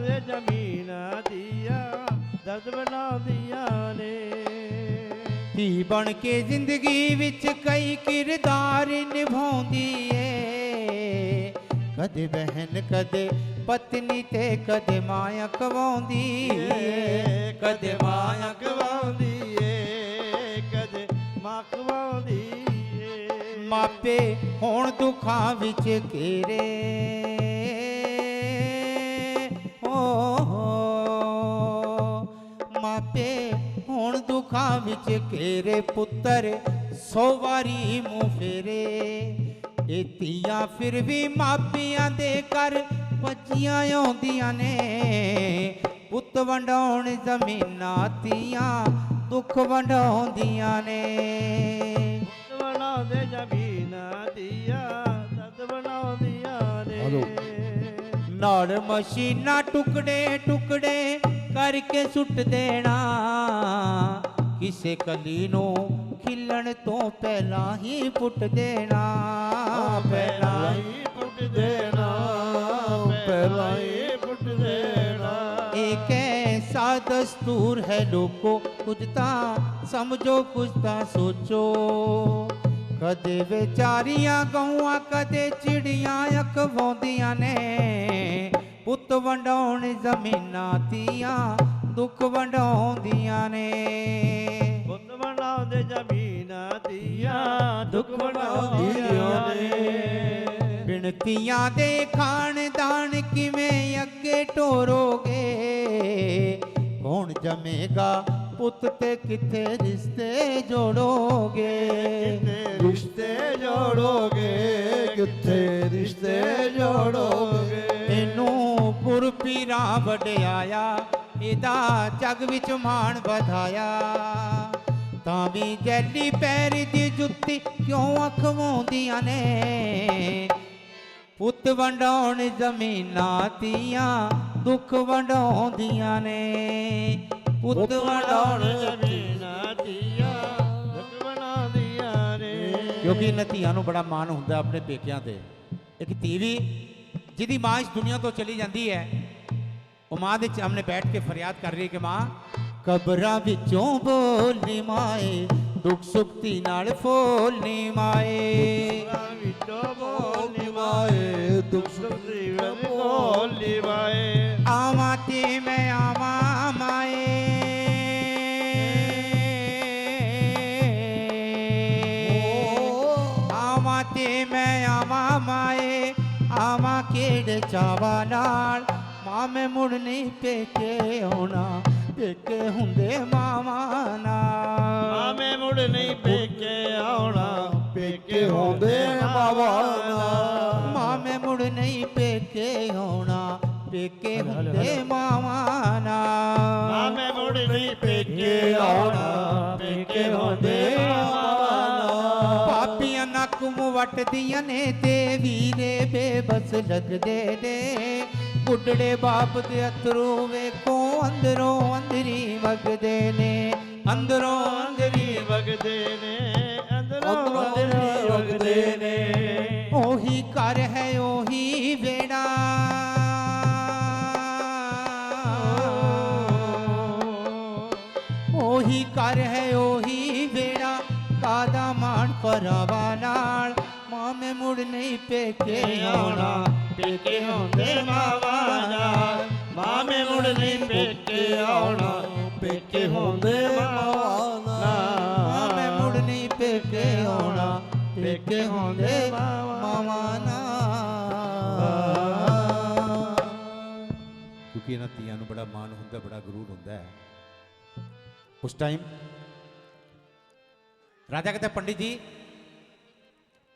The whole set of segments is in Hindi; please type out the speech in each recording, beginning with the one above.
ਦੇ ਜ਼ਮੀਨਾਂ ਦੀਆਂ ਦਰਦ ਬਣਾਉਂਦੀਆਂ ਨੇ। ਧੀ ਬਣ ਕੇ ਜ਼ਿੰਦਗੀ ਵਿੱਚ ਕਈ ਕਿਰਦਾਰ ਨਿਭਾਉਂਦੀ ਏ, ਕਦੇ ਬਹਿਨ ਕਦੇ ਪਤਨੀ ਤੇ ਕਦੇ ਮਾਂ ਅਕਵਾਉਂਦੀ ਏ, ਕਦੇ ਮਾਂ ਅਕਵਾਉਂਦੀ ਏ, ਕਦੇ ਮਾਂ ਅਕਵਾਉਂਦੀ ਏ। ਮਾਪੇ ਹੋਣ ਦੁੱਖਾਂ ਵਿੱਚ ਘੇਰੇ, ਮਾਪੇ ਹੋਣ ਦੁੱਖਾਂ ਵਿੱਚ ਘੇਰੇ, ਪੁੱਤਰ 100 ਵਾਰੀ ਮੂੰਹ ਫੇਰੇ। ਇਹ ਧੀਆਂ ਫਿਰ ਵੀ ਮਾਪਿਆਂ ਦੇ ਘਰ ਭੱਜੀਆਂ ਆਉਂਦੀਆਂ ਨੇ, ਪੁੱਤ ਵੰਡਾਉਣ ਜ਼ਮੀਨਾਂ ਧੀਆਂ ਦੁੱਖ ਵੰਡਾਉਂਦੀਆਂ ਨੇ। ਪੁੱਤ ਵੰਡਾਉਂਦੇ ਜ਼ਮੀਨਾਂ ਦੀਆਂ ਦਰਦ ਬਣਾਉਂਦੀਆਂ ਨੇ। ਨਾਲ ਮਸ਼ੀਨਾਂ ਟੁਕੜੇ ਟੁਕੜੇ ਕਰਕੇ ਸੁੱਟ ਦੇਣਾ, ਕਿਸੇ ਕਲੀ ਨੂੰ ਖਿਲਣ ਤੋਂ ਪਹਿਲਾਂ ਹੀ ਪੁੱਟ ਦੇਣਾ, ਪਹਿਲਾਂ ਹੀ ਪੁੱਟ ਦੇਣਾ, ਪਹਿਲਾਂ ਹੀ ਪੁੱਟ ਦੇਣਾ। एक ऐसा दस्तूर है लोगों, कुछ ਤਾਂ ਸਮਝੋ ਕੁਝ ਤਾਂ ਸੋਚੋ। ਕਦੇ ਵਿਚਾਰੀਆਂ ਗਊਆਂ ਕਦੇ ਚਿੜੀਆਂ ਅਕਵਾਉਂਦੀਆਂ ਨੇ, ਪੁੱਤ ਵੰਡਾਉਣ ਜ਼ਮੀਨਾਂ ਧੀਆਂ ਦੁੱਖ ਵੰਡਾਉਂਦੀਆਂ ਨੇ। ਪੁੱਤ ਵੰਡਾਉਂਦੇ ਜ਼ਮੀਨਾਂ ਦੀਆਂ ਦੁੱਖ ਵੰਡਾਉਂਦੀਆਂ ਨੇ। ਬਿਨਤੀਆਂ ਦੇ ਖਾਨਦਾਨ ਕਿਵੇਂ ਅੱਗੇ ਟੋਰੋਗੇ, ਕੌਣ ਜਮੇਗਾ ਪੁੱਤ ਤੇ ਕਿੱਥੇ ਰਿਸ਼ਤੇ ਜੋੜੋਗੇ, ਕਿੱਥੇ ਰਿਸ਼ਤੇ ਜੋੜੋਗੇ, ਕਿੱਥੇ ਰਿਸ਼ਤੇ ਜੋੜੋਗੇ। ਇਹਨੂੰ ਪੁਰ ਪੀਰਾਂ ਵਡਿਆਇਆ, ਇਹਦਾ ਜੱਗ ਵਿੱਚ ਮਾਣ ਵਧਾਇਆ, ਤਾਂ ਵੀ ਜੈਲੀ ਪੈਰ ਦੀ ਜੁੱਤੀ ਕਿਉਂ ਅਖਵਾਉਂਦੀਆਂ ਨੇ, ਪੁੱਤ ਵੰਡਾਉਣ ਜ਼ਮੀਨਾਂ ਧੀਆਂ ਦੁੱਖ ਵੰਡਾਉਂਦੀਆਂ ਨੇ, ਪੁੱਤ ਵੰਡਾਉਣ ਜ਼ਮੀਨਾਂ ਧੀਆਂ ਦੁੱਖ ਵੰਡਾਉਂਦੀਆਂ ਨੇ। ਕਿਉਂਕਿ ਇਹਨਾਂ ਧੀਆਂ ਨੂੰ ਬੜਾ ਮਾਣ ਹੁੰਦਾ ਆਪਣੇ ਪੇਕਿਆਂ ਤੇ। ਇੱਕ ਧੀ ਵੀ ਜਿਹਦੀ ਮਾਂ ਇਸ ਦੁਨੀਆ ਤੋਂ ਚਲੀ ਜਾਂਦੀ ਹੈ, ਉਹ ਮਾਂ ਦੇ ਸਾਹਮਣੇ ਬੈਠ ਕੇ ਫਰਿਆਦ ਕਰ ਰਹੀ ਹੈ ਕਿ ਮਾਂ ਕਬਰਾਂ ਵਿੱਚੋਂ ਬੋਲਨੀ ਮਾਏ, ਦੁੱਖ ਸੁੱਖ ਧੀ ਨਾਲ ਫੋਲਨੀ ਮਾਏ, ਕਬਰਾਂ ਵਿੱਚੋਂ ਬੋਲਨੀ ਮਾਏ, ਦੁੱਖ ਸੁੱਖ ਧੀ ਨਾਲ ਫੋਲਨੀ ਮਾਏ। ਆਵਾਂ ਤੇ ਮੈਂ ਆਵਾਂ ਮਾਏ, ਆਵਾਂ ਤੇ ਮੈਂ ਆਵਾਂ ਮਾਏ, ਆਵਾਂ ਕਿਹੜੇ ਚਾਵਾਂ ਨਾਲ, ਮਾਂ ਮੈਂ ਮੁੜ ਨਹੀਂ ਪੇਕੇ ਆਉਣਾ, ਪੇਕੇ ਹੁੰਦੇ ਮਾਵਾਂ ਨਾਲ। ਮਾਂ ਮੈਂ ਮੁੜ ਨਹੀਂ ਪੇਕੇ ਆਉਣਾ, ਪੇਕੇ ਹੁੰਦੇ ਮਾਵਾਂ ਨਾਲ। ਮਾਂ ਮੈਂ ਮੁੜ ਨਹੀਂ ਪੇਕੇ ਆਉਣਾ, ਪੇਕੇ ਹੁੰਦੇ ਮਾਵਾਂ ਨਾਲ। ਮਾਂ ਮੈਂ ਮੁੜ ਨਹੀਂ ਪੇਕੇ ਆਉਣਾ, ਪੇਕੇ ਹੁੰਦੇ ਮਾਵਾਂ ਨਾਲ। ਪਾਪੀਆਂ ਨੱਕ ਮੂੰਹ ਵੱਟਦੀਆਂ ਨੇ ਤੇ ਵੀਰੇ ਬੇਬਸ ਲੱਗਦੇ ਨੇ, ਬੁੱਢੜੇ ਬਾਪ ਦੇ ਅਥਰੂ ਵੇਖੋ ਅੰਦਰੋਂ ਅੰਦਰੀ ਵਗਦੇ ਨੇ, ਅੰਦਰੋਂ ਅੰਦਰੀ ਵਗਦੇ ਨੇ, ਅੰਦਰੋਂ ਅੰਦਰੀ ਵਗਦੇ ਨੇ। ਉਹੀ ਘਰ ਹੈ ਉਹੀ ਵੇੜਾ, ਉਹੀ ਘਰ ਹੈ ਉਹੀ ਵੇੜਾ, ਕਾਦਾ ਮਾਣ ਪਰਾਵਾ ਨਾਲ, ਮਾਂ ਮੈਂ ਮੁੜ ਨਹੀਂ ਪੇਕੇ ਆਉਣਾ, ਪੇਕੇ ਹੁੰਦੇ ਮਾਵਾਂ ਨਾਲ। ਮਾਂ ਮੈਂ ਮੁੜ ਨਹੀਂ ਪੇਕੇ ਆਉਣਾ, ਪੇਕੇ ਹੁੰਦੇ ਮਾਵਾਂ ਨਾਲ। ਮਾਂ ਮੈਂ ਮੁੜ ਨਹੀਂ ਪੇਕੇ ਆਉਣਾ, ਪੇਕੇ ਹੁੰਦੇ ਮਾਵਾਂ ਨਾਲ। ਕਿਉਂਕਿ ਇਹਨਾਂ ਧੀਆਂ ਨੂੰ ਬੜਾ ਮਾਣ ਹੁੰਦਾ, ਬੜਾ ਗਰੂਰ ਹੁੰਦਾ ਹੈ। ਉਸ ਟਾਈਮ ਰਾਜਾ ਕਹਿੰਦਾ ਪੰਡਿਤ ਜੀ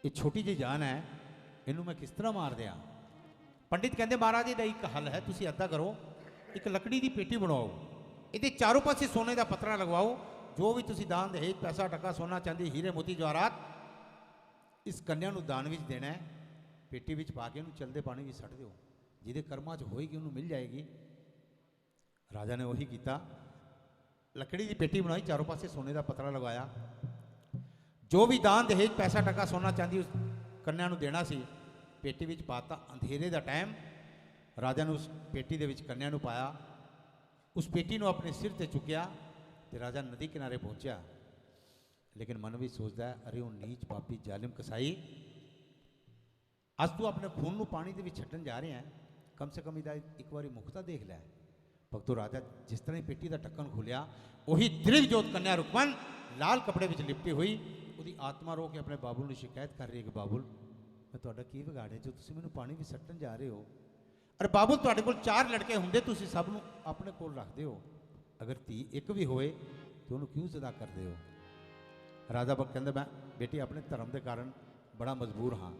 ਇਹ ਛੋਟੀ ਜਿਹੀ ਜਾਨ ਹੈ, ਇਹਨੂੰ ਮੈਂ ਕਿਸ ਤਰ੍ਹਾਂ ਮਾਰ ਦਿਆਂ। ਪੰਡਿਤ ਕਹਿੰਦੇ ਮਹਾਰਾਜ ਇਹਦਾ ਇੱਕ ਹੱਲ ਹੈ, ਤੁਸੀਂ ਇੱਦਾਂ ਕਰੋ, ਇੱਕ ਲੱਕੜੀ ਦੀ ਪੇਟੀ ਬਣਾਓ, ਇਹਦੇ ਚਾਰੋਂ ਪਾਸੇ ਸੋਨੇ ਦਾ ਪੱਤਰਾ ਲਗਵਾਓ, ਜੋ ਵੀ ਤੁਸੀਂ ਦਾਨ ਦਹੇਜ ਪੈਸਾ ਟਕਾ ਸੋਨਾ ਚਾਂਦੀ ਹੀਰੇ ਮੋਤੀ ਜਵਾਹਰਾਤ ਇਸ ਕੰਨਿਆ ਨੂੰ ਦਾਨ ਵਿੱਚ ਦੇਣਾ ਹੈ, ਪੇਟੀ ਵਿੱਚ ਪਾ ਕੇ ਉਹਨੂੰ ਚਲਦੇ ਪਾਣੀ ਵਿੱਚ ਸੱਟ ਦਿਓ, ਜਿਹਦੇ ਕਰਮਾਂ 'ਚ ਹੋਏਗੀ ਉਹਨੂੰ ਮਿਲ ਜਾਏਗੀ। ਰਾਜਾ ਨੇ ਉਹੀ ਕੀਤਾ, ਲੱਕੜੀ ਦੀ ਪੇਟੀ ਬਣਾਈ, ਚਾਰੋਂ ਪਾਸੇ ਸੋਨੇ ਦਾ ਪੱਤਰਾ ਲਗਾਇਆ, ਜੋ ਵੀ ਦਾਨ ਦਹੇਜ ਪੈਸਾ ਟਕਾ ਸੋਨਾ ਚਾਂਦੀ ਉਸ ਕੰਨਿਆ ਨੂੰ ਦੇਣਾ ਸੀ ਪੇਟੀ ਵਿੱਚ ਪਾਤਾ। ਅੰਧੇਰੇ ਦਾ ਟਾਈਮ राजा ने उस पेटी दे विच कन्या नूं पाया, उस पेटी नूं अपने सिर ते चुकिया ते राजा नदी किनारे पहुंचा। लेकिन मन भी सोचता है, अरे वो नीच पापी जालिम कसाई, अज तू अपने खून नूं पानी दे विच छड्डन जा रहे हैं, कम से कम इहदा एक बारी मुख तां देख लै। भगतों राजा जिस तरह ही पेटी का ढक्कन खोलिया, वही दिव्यजोत कन्या रुकमन लाल कपड़े में लिपटी हुई उसकी आत्मा रो के अपने बाबुल ने शिकायत कर रही है कि बाबुल मैं तुहाडा की बिगाड़िया जो तुसीं मैनूं पानी भी सट्टन जा रहे हो। अरे बाबुल तुहाडे कोल 4 लड़के हुंदे तुसीं सब नूं अपने कोल रखदे हो, अगर धी एक भी होए तो उन्होंने क्यों जुदा करदे हो। राजा कहंदा मैं बेटी अपने धर्म के कारण बड़ा मजबूर हाँ,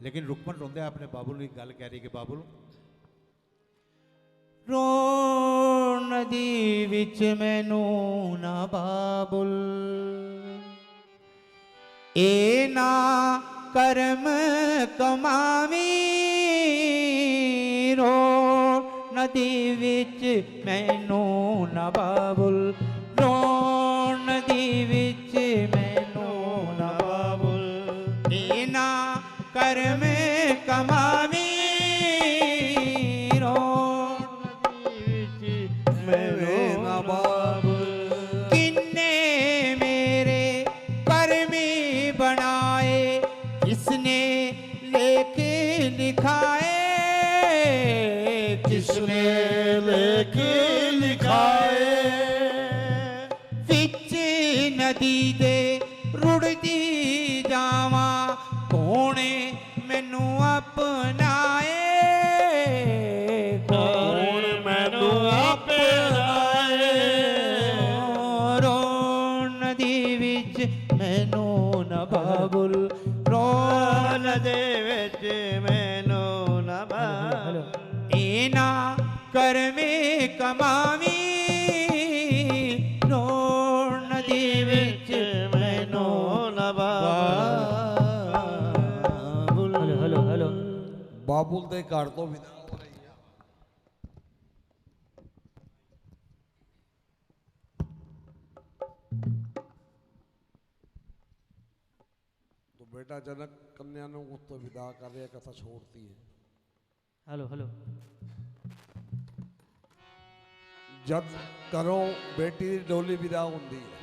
लेकिन रुकमन रोंदे अपने बाबुल नूं एक गल कह रही कि बाबुल रो नदी विच मैनू ना बाबुल, ए ना कर्म कमावी, रो नदी विच मैनू ना बाबुल, रो नदी विच मैनू ना बाबुल, ए ना कर्म कमावी, रो किन्ने मेरे कर्मी बनाए, किसने लेके लिखाए, किसने लेख लिखाए, विच नदी दे रुड़दी जावा, कोने मैनू अपनाए, कौन मैनू अपनाए, रो नदी विच मैनू न बाबुल, रो नदी विच मैनू न बाबुल, ए ना कर्मे कमावी, रो नदी विच मैनू न बाबुल। हेलो बाबुल दे घर तो विदा हो रही है। तो बेटा जनक कन्या ने उस तो विदा कर रहा, कथा छोड़ती है। हेलो जब करो बेटी दी डोली विदा होंदी है,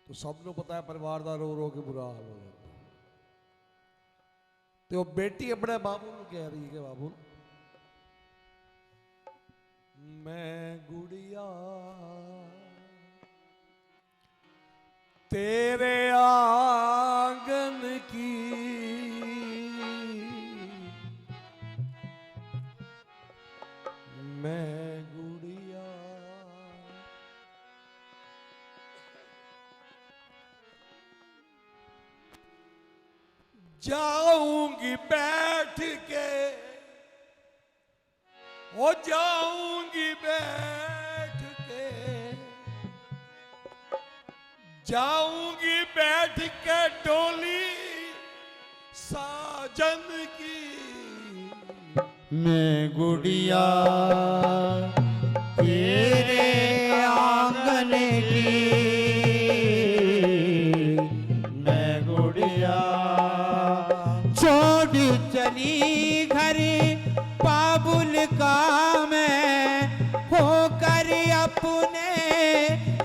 तो सबनों पता है परिवार का रो रो के बुरा हाल हो जाता है। तो वो बेटी अपने बाबू को कह रही है कि बाबू मैं गुड़िया तेरे आंगन की, मैं गुड़िया जाऊंगी बैठ के, हो जाऊंगी बैठ के, जाऊंगी बैठ के डोली साजन की, मैं गुड़िया तेरे आंगन की, मैं गुड़िया छोड़ चली घर बाबुल का, मैं होकर अपने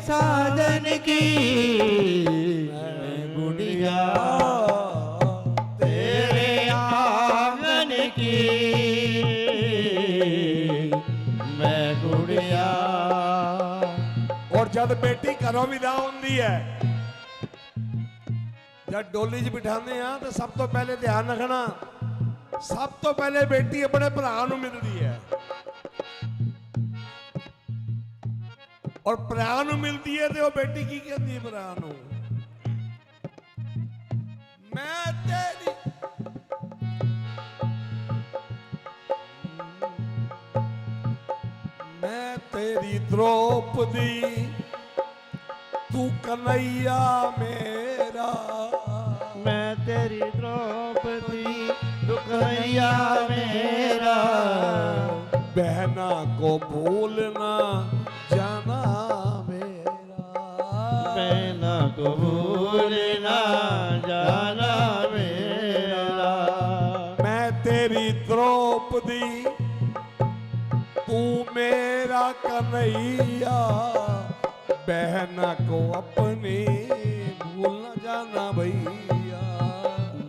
साधन की, मैं गुड़िया तेरे आंगन की, मैं गुड़िया। और जब बेटी घरों विदा होंदी है, जब डोली च बिठाने हैं तो सब तो पहले ध्यान रखना, सब तो पहले बेटी अपने भरा नूं मिलदी है, और भरा नूं मिलदी है तो वो बेटी की कहती है भरा नूं, मैं तेरी मैं तेरी द्रौपदी तू कन्हैया मेरा, मैं तेरी द्रौपदी तू कन्हैया मेरा, बहना को भूलना जाना मेरा, बहना को भूलना जाना मेरा, द्रौपदी तू मेरा कन्हैया, बहना को अपनी भूल न जाना भैया।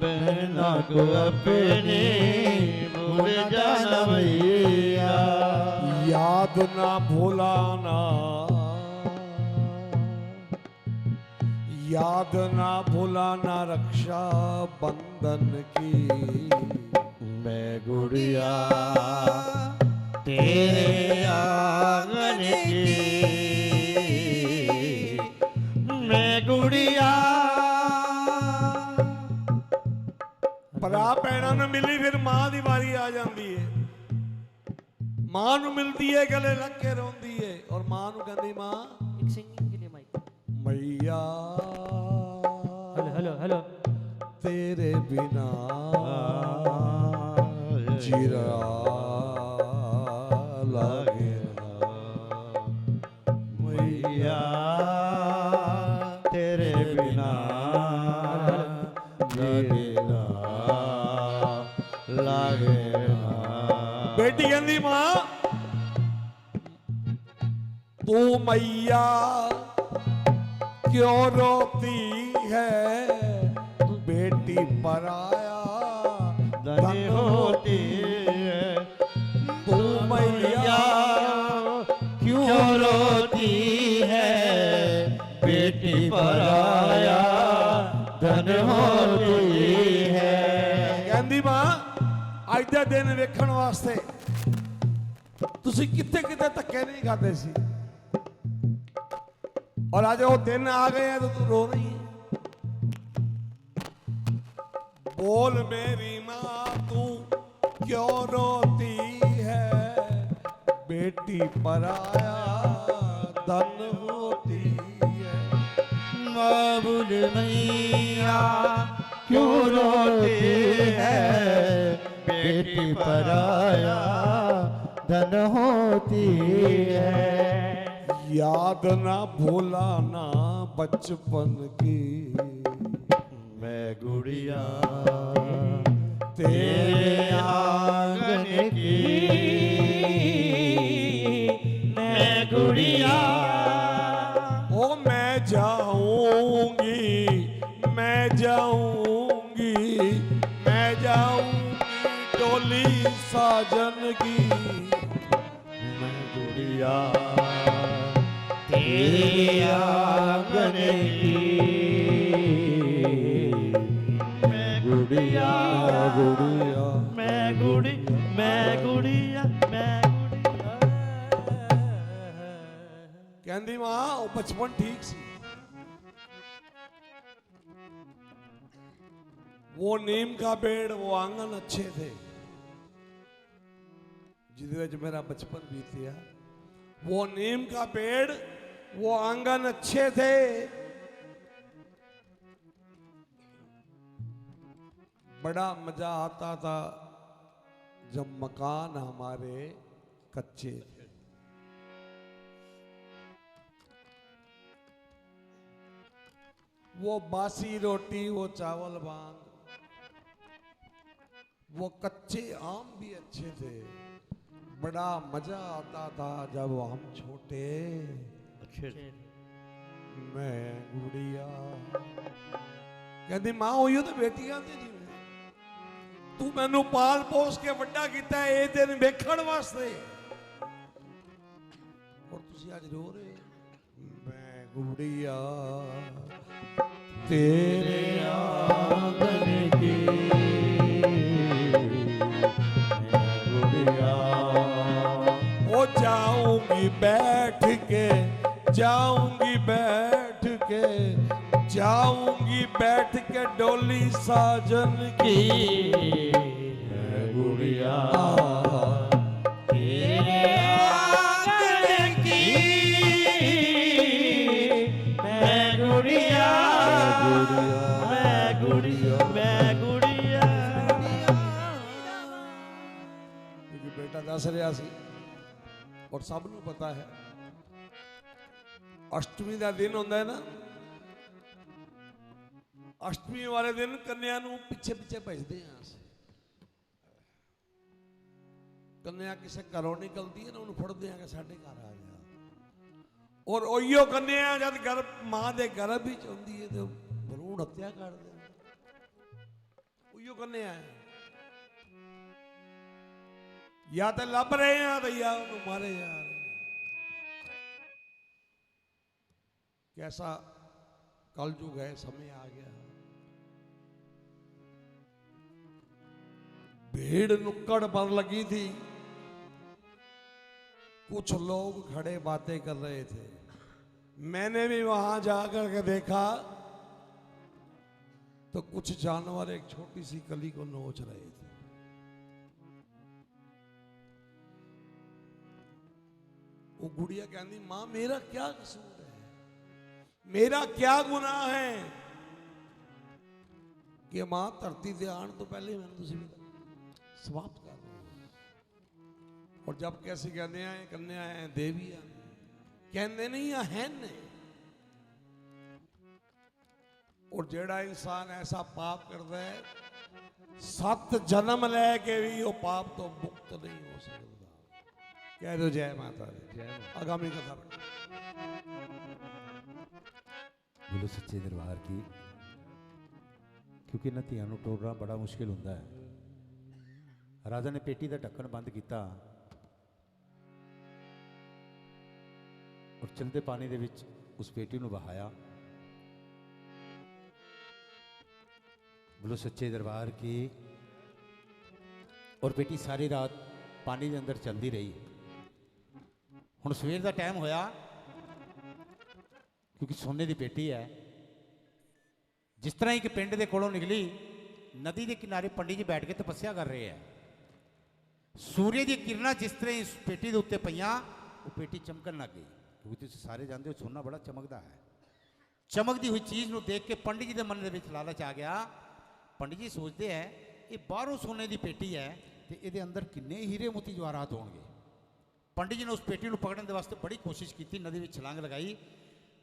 बहना को अपने भूल जाना भैया। याद ना भुलाना, याद ना भुलाना रक्षा बंधन की। मैं गुड़िया तेरे आंगन की, मैं गुड़िया। भरा भैणा ने मिली फिर मां दी वारी आ जाती है। मां नू मिलती है गले लग के रोंदी है और मां नू कहती मां एक सिंगिंग के लिए माइक। मैया हेलो हेलो हेलो। तेरे बिना जीरा लागे मैया तेरे बिना लगेगा लगेगा। बेटी कहती मां तू मैया क्यों रोती है, बेटी पराया धन होती है। तू मैया क्यों रोती है, बेटी पराया धन होती है। कहती मां अज दे दिन वेखण वास्ते तुसी किथे किथे धक्के नहीं खाते सी, और आज वो दिन आ गए हैं तो तू रो रही है। बोल मेरी मां तू क्यों रोती है, बेटी पराया धन होती है। बाबुल मैया क्यों रोती है, बेटी पराया धन होती है। याद ना भूलाना बचपन की, मैं गुड़िया तेरे आंगन की, मैं गुड़िया। ओ मैं जाऊंगी, मैं जाऊंगी, मैं जाऊंगी डोली साजन की। मैं गुड़िया तेरे आंगन की, मैं गुड़िया गुड़िया मैं गुड़ी मैं गुड़िया मैं गुड़िया। कहती मां वो बचपन ठीक सी, वो नीम का पेड़ वो आंगन अच्छे थे जिधर मेरा बचपन बीतिया। वो नीम का पेड़ वो आंगन अच्छे थे, बड़ा मजा आता था जब मकान हमारे कच्चे थे। वो बासी रोटी वो चावल बांग, वो कच्चे आम भी अच्छे थे। बड़ा मजा आता था जब हम छोटे मैं गुड़िया। कहती मां होइयो तो बेटियां ते जिवें तू मैनू पाल पोस के वड्डा कीता है ये दिन वेखण वास्ते, और तुसी आज रो रहे हो। मैं गुड़िया तेरे आंगन की, मैं गुड़िया। ओ जाऊंगी बैठ के, जाऊंगी बैठ के, जाऊंगी बैठ के डोली साजन की। मैं गुड़िया तेरे आंगन की, मैं गुड़िया मैं गुड़िया मैं गुड़िया। क्योंकि बेटा दस रहा सी और सब नू पता है अष्टमी का दिन होता है ना, अष्टमी वाले दिन कन्या नू पिछे पिछे भजते हैं। ਕੰਨਿਆ ਕਿਸੇ ਘਰੋਂ ਨਿਕਲਦੀ ਹੈ ਨਾ ਉਹਨੂੰ ਫੜਦੇ ਆ ਕਿ ਸਾਡੇ ਘਰ ਆ ਗਿਆ। ਔਰ ਉਹੀਓ ਕੰਨਿਆ ਜਦ ਗਰਭ ਮਾਂ ਦੇ ਗਰਭ ਵਿੱਚ ਹੁੰਦੀ ਹੈ ਤੇ ਭਰੂਣ ਹੱਤਿਆ ਕਰ ਦਿੰਦਾ। ਉਹੀਓ ਕੰਨਿਆ ਹੈ। ਜਾਂ ਤਾਂ ਲੱਭ ਰਹੇ ਆ ਤੇ ਜਾਂ ਉਹਨੂੰ ਮਾਰੇ ਜਾ ਰਹੇ। कैसा कलयुग है, समय आ गया। भीड़ नुक्कड़ पर लगी थी, कुछ लोग खड़े बातें कर रहे थे। मैंने भी वहां जाकर के देखा तो कुछ जानवर एक छोटी सी कली को नोच रहे थे। वो गुड़िया कहती मां मेरा क्या कसूर है, मेरा क्या गुनाह है कि मां धरती से आने तो पहले मैंने तुझे समाप्त कर दिया। और जब कैसे कहते हैं कन्या है देवी है, कहते नहीं है ने। और जेड़ा इंसान ऐसा पाप करता है 7 जन्म लेके भी वो पाप तो मुक्त नहीं हो सकता। कह दो जय माता दी। आगामी कथा बोलो सच्चे दरबार की। क्योंकि इन्हां धीआं नूं टोरना बड़ा मुश्किल हुंदा है। राजा ने पेटी का ढक्कन बंद किया और चलते पानी दे विच उस पेटी नूं बहाया। बोलो सच्चे दरबार की। और पेटी सारी रात पानी के अंदर चलती रही। हुण सवेर का टाइम होया, क्योंकि सोने की पेटी है। जिस तरह एक पिंड के कोलों निकली, नदी के किनारे पंडित जी बैठ के तपस्या कर रहे हैं। सूर्य की किरणा जिस तरह इस पेटी के उत्ते पईयां, वो पेटी चमकन लग गई। क्योंकि तुम सारे जानते हो सोना बड़ा चमकता है। चमकती हुई चीज़ को देख के पंडित जी के मन में लालच आ गया। पंडित जी सोचते हैं ये बाहरों सोने की पेटी है तो ये अंदर किन्ने हीरे मोती जवाहरात होंगे। पंडित जी ने उस पेटी को पकड़ने वास्ते बड़ी कोशिश की, नदी में छलांग लगाई।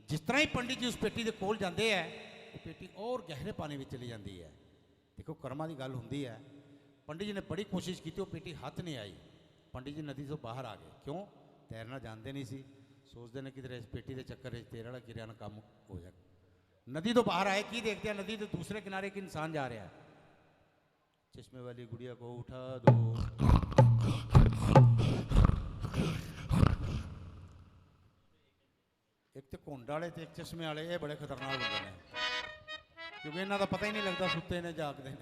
जिस तरह ही पंडित जी उस पेटी के कोल जाते हैं, वो पेटी और गहरे पानी में चली जाती है। देखो कर्मा की गल होंगी है। पंडित जी ने बड़ी कोशिश की, वो पेटी हाथ नहीं आई। पंडित जी नदी तो बाहर आ गए। क्यों? तैरना जानते नहीं सी। सोचते हैं किधर इस पेटी के चक्कर तेरे वाला किरिया काम हो जाए। नदी तो बाहर आए, की देखते हैं नदी तो दूसरे किनारे एक इंसान जा रहा है। चश्मे वाली गुड़िया को उठा दो। एक तो घुंड वाले तो एक चश्मे वाले, ये बड़े खतरनाक होते हैं। क्योंकि इन्हों का पता ही नहीं लगता सुते ने जागते हैं।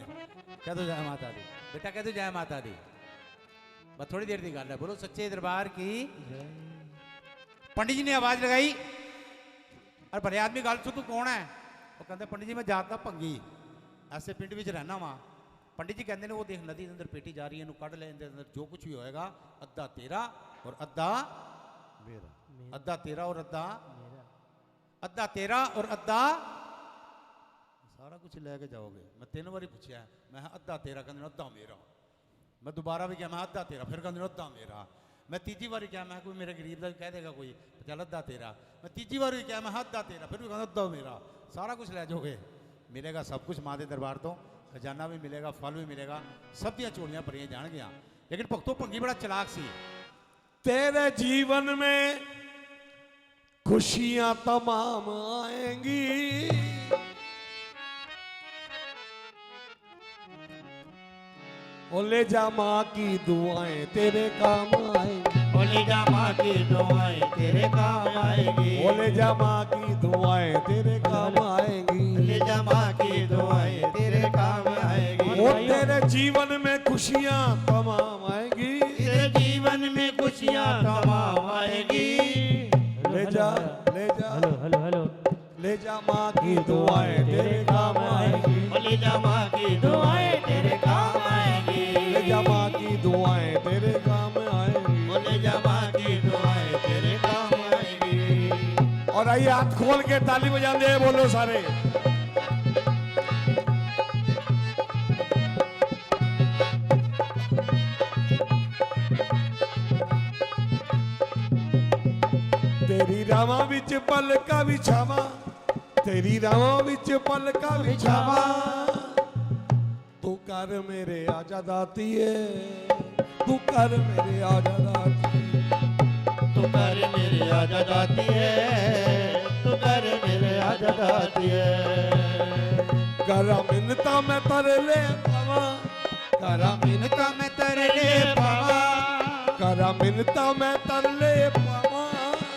कह दो जय माता दी बेटा, कह दो जय माता दी। बस थोड़ी देर की गल है। बोलो सच्चे दरबार की। पंडित जी ने आवाज लगाई, और बड़े आदमी गल सुन तू कौन है? वो कहते पंडित जी मैं जाता भंगी, ऐसे पिंड में रहना वा। पंडित जी कहते हैं वो देख नदी के अंदर पेटी जा रही है, कढ़ ले, अंदर जो कुछ भी होएगा अद्धा तेरा और अद्धा मेरा। अद्धा तेरा और अद्धा तेरा और अद्धा सारा कुछ लेके जाओगे। मैं 3 बारी पूछा, मैं अद्धा तेरा, कहते अद्धा मेरा। मैं दोबारा भी क्या, मैं अद्धा तेरा, फिर कहते अद्धा मेरा। मैं तीजी बारी क्या, मैं कोई मेरे गरीब का कह देगा कोई चल अद्धा तेरा। मैं तीजी बारी क्या, मैं अद्धा तेरा, फिर भी कहते अद्धा मेरा। सारा कुछ ले जाओगे, मिलेगा सब कुछ माँ के दरबार तो। खजाना भी मिलेगा, फल भी मिलेगा, सब दियाँ चोलियाँ भरियाँ जाएगियाँ। लेकिन भक्तों भंगी बड़ा चलाक सी। तेरे जीवन में खुशियां तमाम आएंगी, ओ ले जा माँ की दुआएं तेरे काम आएंगी। ओ ले जा माँ की दुआएं तेरे काम आएगी। ओ ले जा माँ की दुआएं तेरे काम आएंगी। ले जा माँ की दुआएं तेरे काम आएगी। ओ तेरे जीवन में खुशियां तमाम आएंगी। तेरे जीवन में खुशियां तमाम आएगी। ले जा हेलो हेलो हेलो ले जा माँ की दुआएं तेरे काम आएगी। ओ ले जा माँ की दुआएं तेरे काम आएगी। ले जा माँ की दुआएं तेरे काम आएगी। ओ ले जा माँ की दुआएं तेरे काम आएगी। और आइए हाथ खोल के ताली बजाते हैं, बोलो सारे। तेरी रावां विच पलका विछावा, तेरी रावां विच पलका विछावा, तू कर मेरे आजा दातिए। तू कर मेरे आजा दाती तू कर मेरे आजा दाती है तू कर मेरे आजा दाती है करा मिन्नता मैं तरले पावा करा मिन्नता मैं तरले पावा करा मिन्नता मैं तरले पावा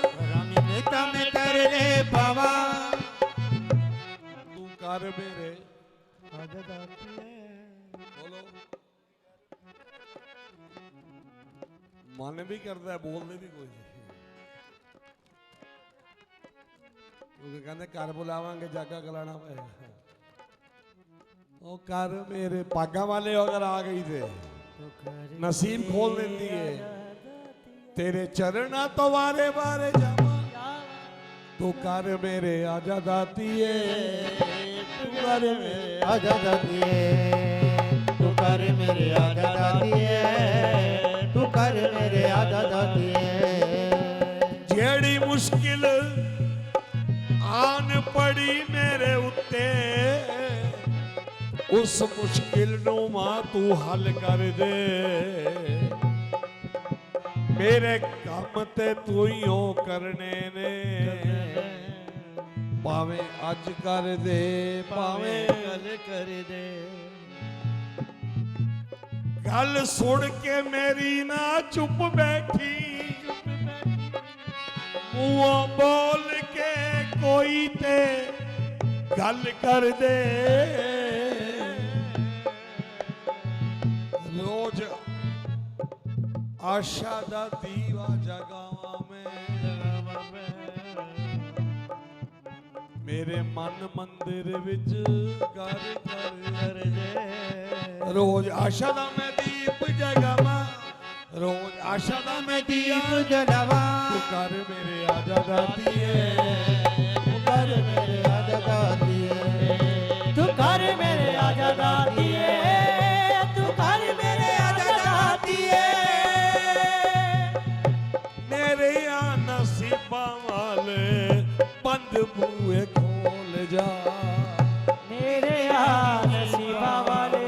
करा मिन्नता मैं तरले पावा तू कर मेरे आजा दाती है बोलो मन भी करता है बोलते भी कोई नहीं क्योंकि कहते घर बुलावांगे जागा गलाना पड़ेगा ओ कर मेरे पागा वाले अगर आ गई थे नसीब खोल देती है तेरे चरणा तो वारे वारे जावा तू कर मेरे आजा दाती है तू कर मेरे आजा दाती है तू कर मेरे आजा दाती है तू कर मेरे आजा दाती है जेड़ी मुश्किल आन पड़ी मेरे उत्ते उस मुश्किल नू मां तू हल कर दे मेरे काम ते तू ही हो करने ने पावे अज कर दे पावे गल कर दे गल सुन के मेरी ना चुप बैठी मुंह बोल के कोई ते गल कर दे रोज आशा दा दीवा जगावा में मेरे मन मंदिर विच कर कर दे रोज आशा दा मैं दीप जगावा रोज आशा दा मैं दीप जलावा तू कर मेरे आजा दाती है तू कर मेरे आजा दाती है तू कर मेरे आजा दाती है तू कर मेरे आजा दाती है मेरे या नसीबा वाले बंद बूए खोल जा मेरे यहाँ नसीबा वाले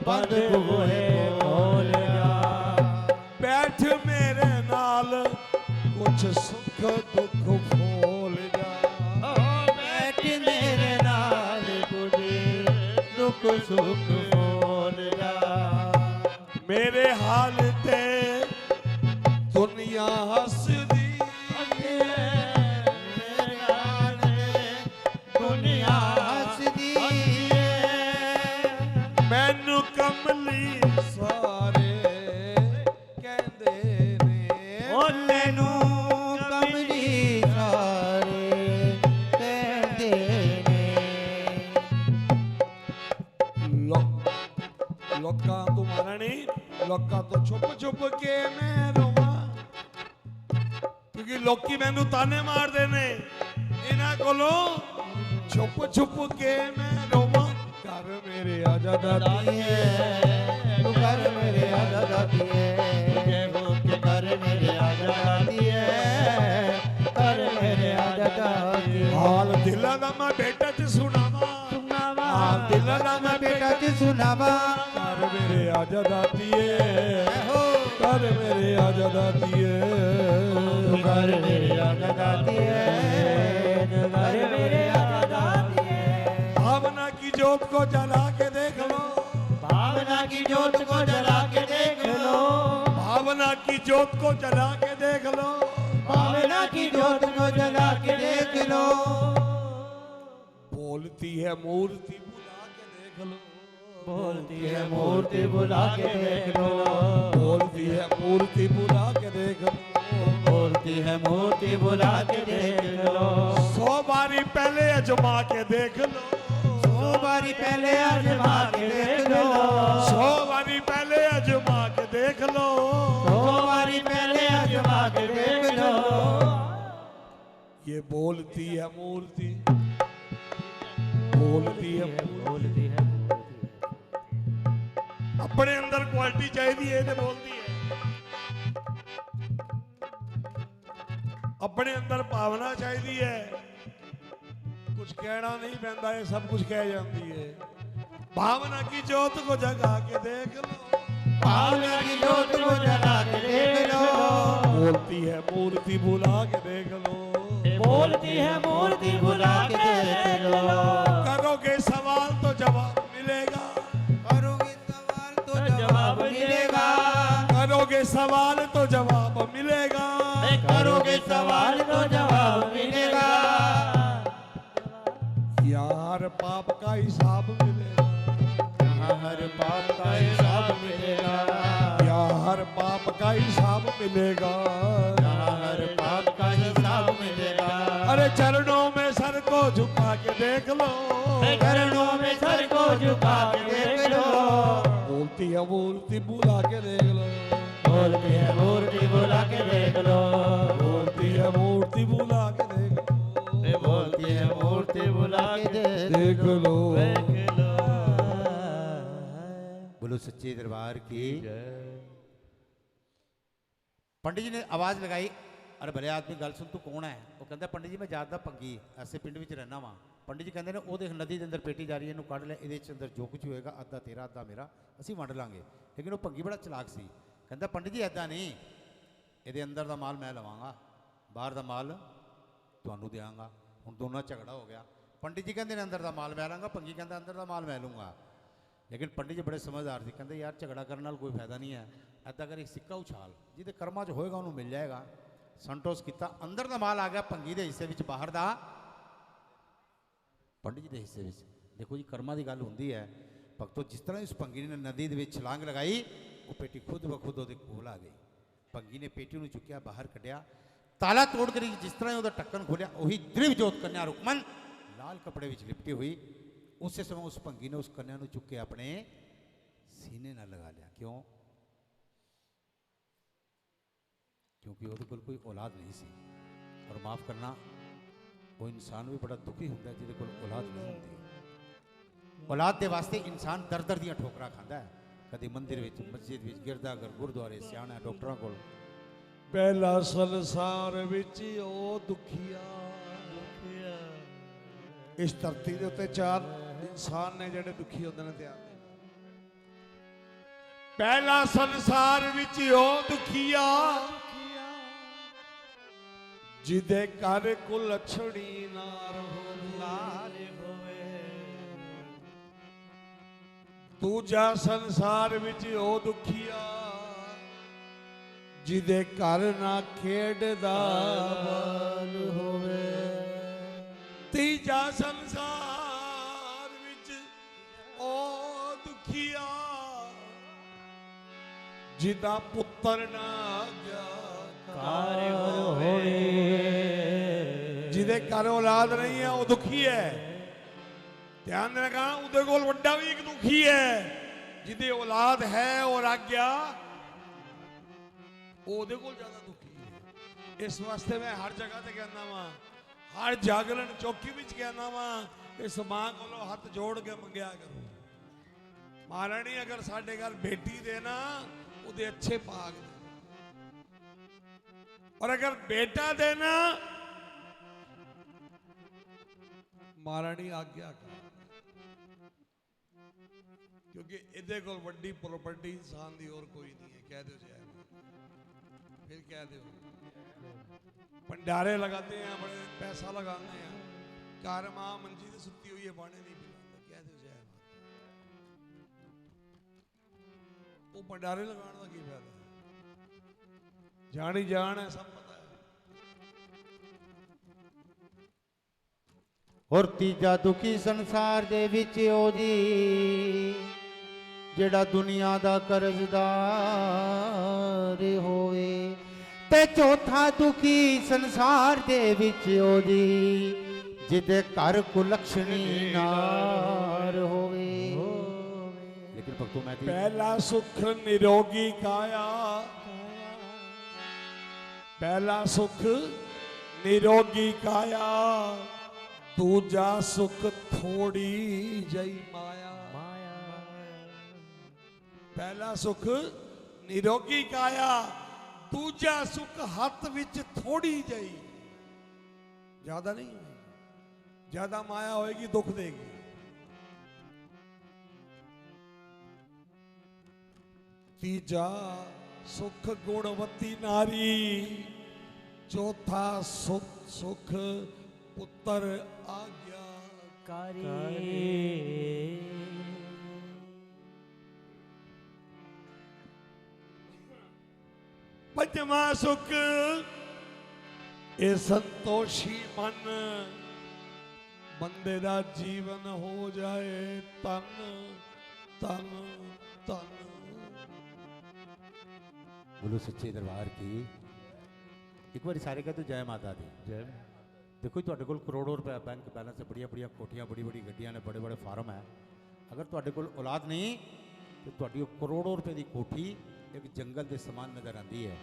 बंद बूहे खोल जा बैठ मेरे नाल कुछ सुख दुख खोल जा बैठ मेरे नाल कुछ दुख सुख खोल जा मेरे हाल ते दुनिया हंसदी मेरे हाल दुनिया हंसदी मैनू कमली सारे कहंदे ने ओ तैनू कमली सारे कहंदे ने लोकां तो मारा नहीं लोकां तो छुप छुप के मैं रोवां क्योंकि लोकी मैनू ताने मारदे ने इन्हां कोलों छुप छुप के मैं रोवां कर मेरे आजा दाती तू कर मेरे आजा दाती है जय हो के कर मेरे आजा दाती है कर मेरे आजा दाती है हाल दिला दा मैं बेटा च सुनावा हाल दिला दा मैं बेटा च सुनावा कर मेरे आजा दाती है कर मेरे आजा दाती है तू कर मेरे आजा दाती है कर मेरे आजा दाती है भावना की जोत को जला के देख लो भावना की जोत को जला के देख लो भावना की जोत को जला के देख लो भावना की जोत को जला के देख लो बोलती है मूर्ति बुला के देख लो बोलती है मूर्ति बुला के देख लो बोलती है मूर्ति बुला के देख लो बोलती है मूर्ति बुला के देख लो 100 बारी पहले अजमा के देख लो 100 बारी पहले आजमा के देख लो 100 बारी पहले अजमा के देख लो 100 बारी पहले आजमा के देख लो ये बोलती है मूर्ति बोलती है बोलती है अपने अंदर क्वालिटी चाहिए तो बोलती है अपने अंदर भावना चाहिए है कुछ कहना नहीं पैंदा है सब कुछ कह जाती है भावना की जोत को जगा के देख लो भावना की जोत मूर्ति बुला के देख लो। बोलती है मूर्ति बुला के देख लो। करोगे सवाल तो जवाब मिलेगा। करोगे सवाल तो जवाब मिलेगा। करोगे सवाल तो जवाब मिलेगा। करोगे सवाल तो जवाब मिलेगा। यार पाप का हिसाब मिलेगा। यहाँ हर पाप का हिसाब मिलेगा। यहाँ हर पाप का हिसाब मिलेगा। यहाँ हर पाप का हिसाब मिलेगा। अरे चरणों में सर को झुका के देख लो। चरणों में सर को झुका के देख लो। बोलती है मूर्ति बुला के देख लो। बोलती है मूर्ति बुला के देख लो। बोलती है मूर्ति बुला के देख लो। बोलती है मूर्ति बुला के देख लो। बोलो सच्चे दरबार की। पंडित जी ने आवाज लगाई, अरे भले आदमी गल सुन, तू कौन है? वो कहता पंडित जी मैं जात दा पंगी, ऐसे पिंड में रहना वा। पंडित जी कहते हैं वो देख नदी के अंदर पेटी जा रही है, कढ़ ले, ये अंदर जो कुछ होएगा अद्धा तेरा अद्धा मेरा, असी वंड लांगे। लेकिन वो पंगी बड़ा चलाक सी, कहता पंडित जी ऐदा नहीं, ये अंदर का माल मैं लवांगा, बाहर का माल तुहानू देंगा। हुण दोनों झगड़ा हो गया। पंडित जी कहते अंदर का माल मैं लांगा, पंगी कहता अंदर का माल मैं लूँगा। लेकिन पंडित जी बड़े समझदार थे, कहते यार झगड़ा करने नाल कोई फायदा नहीं है, ऐदा कर एक सिक्का उछाल, जिहदे कर्मां च होएगा उन्होंने मिल जाएगा। संटोस किया, अंदर का माल आ गया पंगी के हिस्से में, बाहर का पंडित जी के हिस्से में। देखो जी कर्मां की गल हुंदी है भगतों। जिस तरह उस पंगी ने नदी के छलांग लगाई, वो पेटी खुद ब खुद वो कोल आ गई। पंगी ने पेटी को चुकया, बाहर कढ़िया, ताला तोड़ कर जिस तरह उसका ढक्कन खोलिया, वही द्रिव जोत कन्या रुकमन लाल कपड़े में लिपटी हुई। उस समय उस पंगी ने उस कन्या को चुक के अपने सीने न लगा लिया। क्यों? क्योंकि वो कोल कोई औलाद नहीं सी। और माफ करना, वो इंसान भी बड़ा दुखी होता है जिहदे कोल औलाद नहीं होती। औलाद के वास्ते इंसान दर दर दियां ठोकरां खांदा है, कदी मंदिर विच, मस्जिद विच, गिरदाघर, गुरुद्वारे, सियाणा डॉक्टरां कोल। पहला संसार विच ओ दुखिया। इस धरती के उत्ते चार इंसान ने जिहड़े दुखी होंदे ने ध्यान दे। पहला संसार विच ओ दुखिया, जिदे घर कुलछड़ी नार होवे। दूजा संसार विच ओ दुखिया, जिदे घर ना खेडदा बाल होवे। तीजा संसार विच ओ दुखिया, जिदा पुत्र ना आग्या कार्य होवे। जिदे घर औलाद नहीं है वो दुखी है। ध्यान रखना, उदे कोल वड्डा भी एक दुखी है। जिदे औलाद है और आज्ञा, ओदे कोल ज्यादा दुखी है। इस वास्ते मैं हर जगह ते कहना वा, हर जागरण चौकी विच कहना वा, इस मां कोलों हाथ जोड़ के मंगया करो। महारानी अगर साडे घर बेटी देना, उदे अच्छे भाग दे। और अगर बेटा देना, महारानी आज्ञा कर। क्योंकि इहदे कोल वड्डी प्रॉपर्टी इंसान दी और कोई नहीं है। कह दो जय, फिर कह दो। भंडारे लगाते हैं, बड़े पैसा लगाते हैं, घर मां मंजी ते सुती हुई है, बाणे नहीं पिलाता। कह दो जय। वो भंडारे लगाने का की फायदा? जानी जान है, सब पता है। और तीजा दुखी संसार दे विच ओ जी, जेड़ा दुनिया दा कर्जदार होए। ते चौथा दुखी संसार दे विच ओ जी, जिदे घर कुलक्षणी नार होवे। लेकिन भक्तों मैं पहला सुख निरोगी काया, पहला सुख निरोगी काया, दूजा सुख थोड़ी जई माया। पहला सुख निरोगी काया, दूजा सुख हाथ विच थोड़ी जई। ज्यादा नहीं, ज्यादा माया होएगी दुख देगी। तीजा सुख गुणवती नारी, चौथा सुख सुख पुत्र आज्ञा पंचवा सुख ये संतोषी मन बंदे दा जीवन हो जाए तन तन तन। बोलो सच्चे दरबार की। एक बार सारे कहते जय माता दी। जय। देखो जी तुहाडे कोल करोड़ों रुपए बैंक बैलेंस है, बड़िया बड़िया कोठियां, बड़ी बड़ी गड्डियां ने, बड़े बड़े फार्म है। अगर तुहाडे कोल औलाद नहीं तो तुहाडी वो करोड़ों रुपए की कोठी एक जंगल के समान नजर आती है।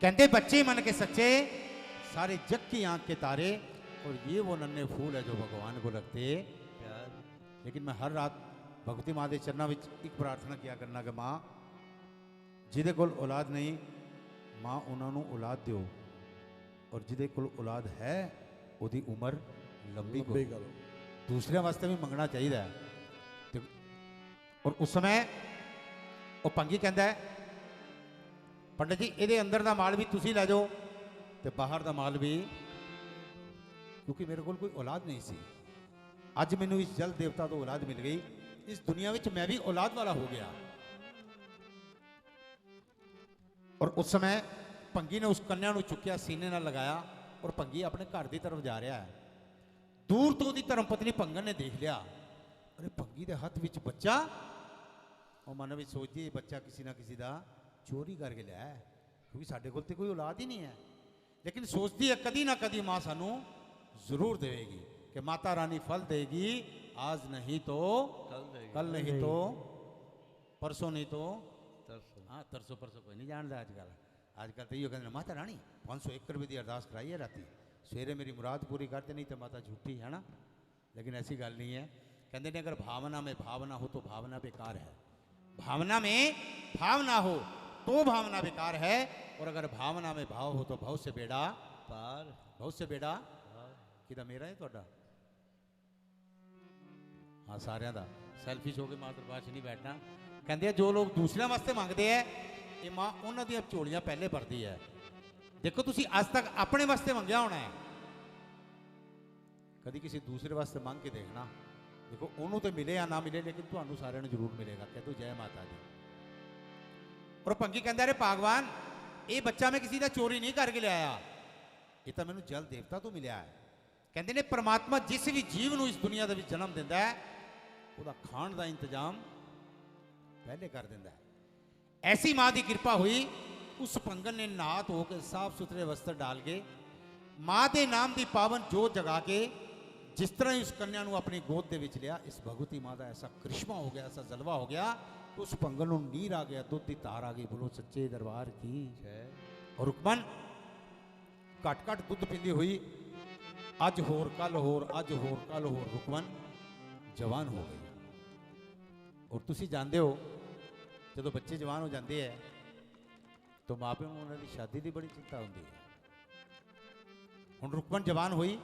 कहते बच्चे मन के सच्चे, सारे जग की आंख के तारे, और ये वो नन्हे फूल है जो भगवान को लगते प्यार। लेकिन मैं हर रात भगवती मां के चरणों में एक प्रार्थना किया करना कि माँ जिदे कोल औलाद नहीं, माँ उन्होंने औलाद दियो, और जिदे कोल औलाद है उदी उम्र लंबी करो। दूसरे वास्ते भी मंगना चाहिए। और उस समय वो पंगी कहता है पंडित जी ये अंदर का माल भी तुसी लै जाओ तो बाहर का माल भी, क्योंकि मेरे को कोई औलाद नहीं सी। अज मैनू इस जल देवता तो औलाद मिल गई, इस दुनिया में मैं भी औलाद वाला हो गया। और उस समय भंगी ने उस कन्या को चुक्या, सीने न लगाया, और भंगी अपने घर की तरफ जा रहा है। दूर तो उसकी धर्मपत्नी भंगन ने देख लिया, अरे भंगी के हाथ में बच्चा, और मन में सोचती बच्चा किसी ना किसी का चोरी करके लिया है, क्योंकि साढ़े को कोई औलाद ही नहीं है। लेकिन सोचती है कदी ना कदी माँ सानू जरूर देगी, कि माता रानी फल देगी, आज नहीं तो कल नहीं तो परसों नहीं तो हाँ तरसों परसों कोई नहीं जानता। आजकल तो ये कहते माता रानी 501 रुपये की अरदास कराई है राती, सवेरे मेरी मुराद पूरी करते, नहीं तो माता झूठी है ना। लेकिन ऐसी गल नहीं है। कहते हैं अगर भावना में भावना हो तो भावना बेकार है, भावना में भावना हो तो भावना बेकार है, और अगर भावना में भाव हो तो भाव से बेड़ा पार। भाव से बेड़ा कि मेरा है थोड़ा हाँ सारिया का सैल्फिश हो के मां दरबार च नहीं बैठना। कहते जो लोग दूसरे वास्ते मंगते हैं ये मां उन्हों दी झोलियां पहले भरती है। देखो तुसी आज तक अपने वास्ते मंगया होना है, कभी किसी दूसरे वास्ते मांग के देखना, देखो उन्होंने तो मिले या ना मिले, लेकिन तुहानू सारिਆਂ ਨੂੰ जरूर मिलेगा। कह दो जय माता दी। और भंगी कहता अरे भगवान ये बच्चा मैं किसी का चोरी नहीं करके लिया, ये तो मैंने जल देवता तो मिला है। कहते ने परमात्मा जिस भी जीव को इस दुनिया के जन्म दिंदा है उसका खाण का इंतजाम पहले कर दिंदा है। ऐसी माँ की कृपा हुई, उस भंगन ने नहा धो के साफ सुथरे वस्त्र डाल के माँ के नाम की पावन जोत जगा के जिस तरह ही उस कन्या को अपनी गोद के विच लिया, इस भगवती माँ का ऐसा करिश्मा हो गया, ऐसा जलवा हो गया, तो उस भंगन को नीर आ गया, दुध की धार आ गई। बोलो सच्चे दरबार की जय। और रुकमन घट घट दुध पींदी हुई अज होर कल होर, अज होर कल होर, रुकमन जवान हो गई। और तुसी जानते हो जो बच्चे जवान हो जाते हैं तो माँ प्यो को उन्होंने शादी की बड़ी चिंता होती है। हुण रुकमन जवान हुई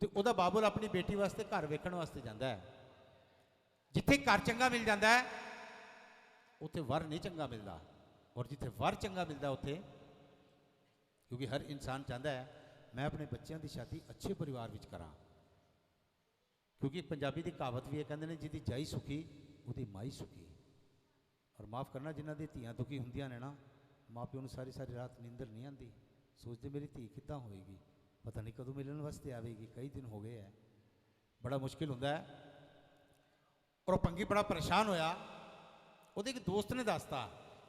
तो वह बाबुल अपनी बेटी वास्ते घर वेखण वास्ते जाता है। जिथे घर चंगा मिल जाता है उत्थे वर नहीं चंगा मिलता, और जिथे वर चंगा मिलता उत्थे, क्योंकि हर इंसान चाहता है मैं अपने बच्चों की शादी अच्छे परिवार विच करा। क्योंकि पंजाबी की कहावत भी है, कहते हैं जिहदी जाई सुखी उहदी माई सुखी। और माफ़ करना जिन्हां दी धीआं दुखी हुंदियां ने ना, माँ प्यो नूं सारी सारी रात नींदर नहीं आती, सोचते मेरी धी किद्दां होएगी, पता नहीं कदों मिलने वास्ते आवेगी, कई दिन हो गए है, बड़ा मुश्किल होंदा है। और भंगी बड़ा परेशान होया। ਉਹਦੇ एक दोस्त ने दसता,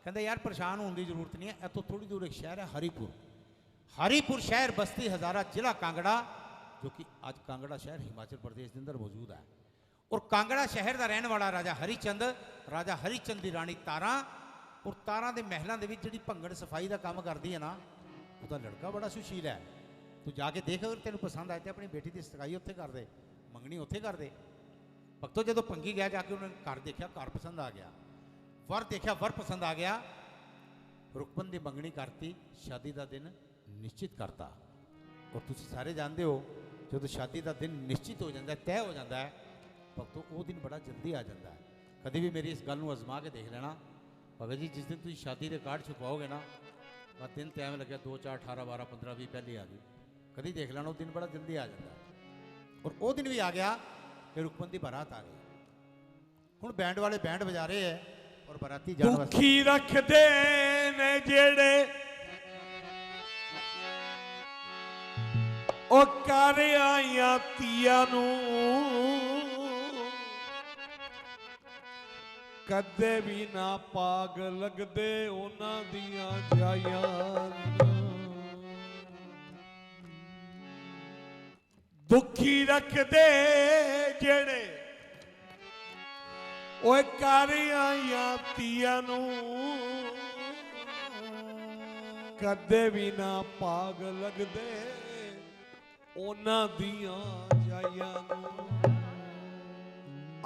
कहता यार परेशान होने की जरूरत नहीं है, इतों थोड़ी दूर एक शहर है हरीपुर, हरीपुर शहर बस्ती हज़ारा जिला कांगड़ा, जो कि आज कांगड़ा शहर हिमाचल प्रदेश के अंदर मौजूद है। और कांगड़ा शहर का रहने वाला राजा हरिचंद, राजा हरिचंद की राणी तारा, और तारा के महलों के जी भंगड़ सफाई का काम करती है ना, उसका लड़का बड़ा सुशील है। तू जाके देख, अगर तेन पसंद आए तो अपनी बेटी की सगाई उत्थे कर दे, मंगनी उत्थे कर दे। भगतों जो भंगी गया जाके उन्होंने घर देखा, घर पसंद आ गया, वर देखा, वर पसंद आ गया, रुकमन की मंगनी करती, शादी का दिन निश्चित करता। और तुम सारे जानते हो जो शादी का दिन निश्चित हो जाता है, तय हो जाता है, भगतों वो दिन बड़ा जल्दी आ जाता है। कभी भी मेरी इस गल को आजमा के देख लेना, भगत जी जिस दिन तुम शादी के कार्ड छुपाओगे ना, बस दिन तो एवं लगे 2 4 18 12 15 20 पहले आ गई कभी देख लेना वो दिन बड़ा जल्दी आ जाता और वो दिन भी आ गया कि रुकमन की बारात आ गई हुण बैंड वाले बैंड बजा रहे हैं और बाराती जान वास्ते दुखी रखदे ने जेड़े ओ कर आईया तिया नू कदे भी ना पाग लगदे उन्हां दियां जायां दुखी रखदे जेड़े ओए कर आईया तिया नू कदे भी ना पाग लगदे उन्हां दियां जायां नू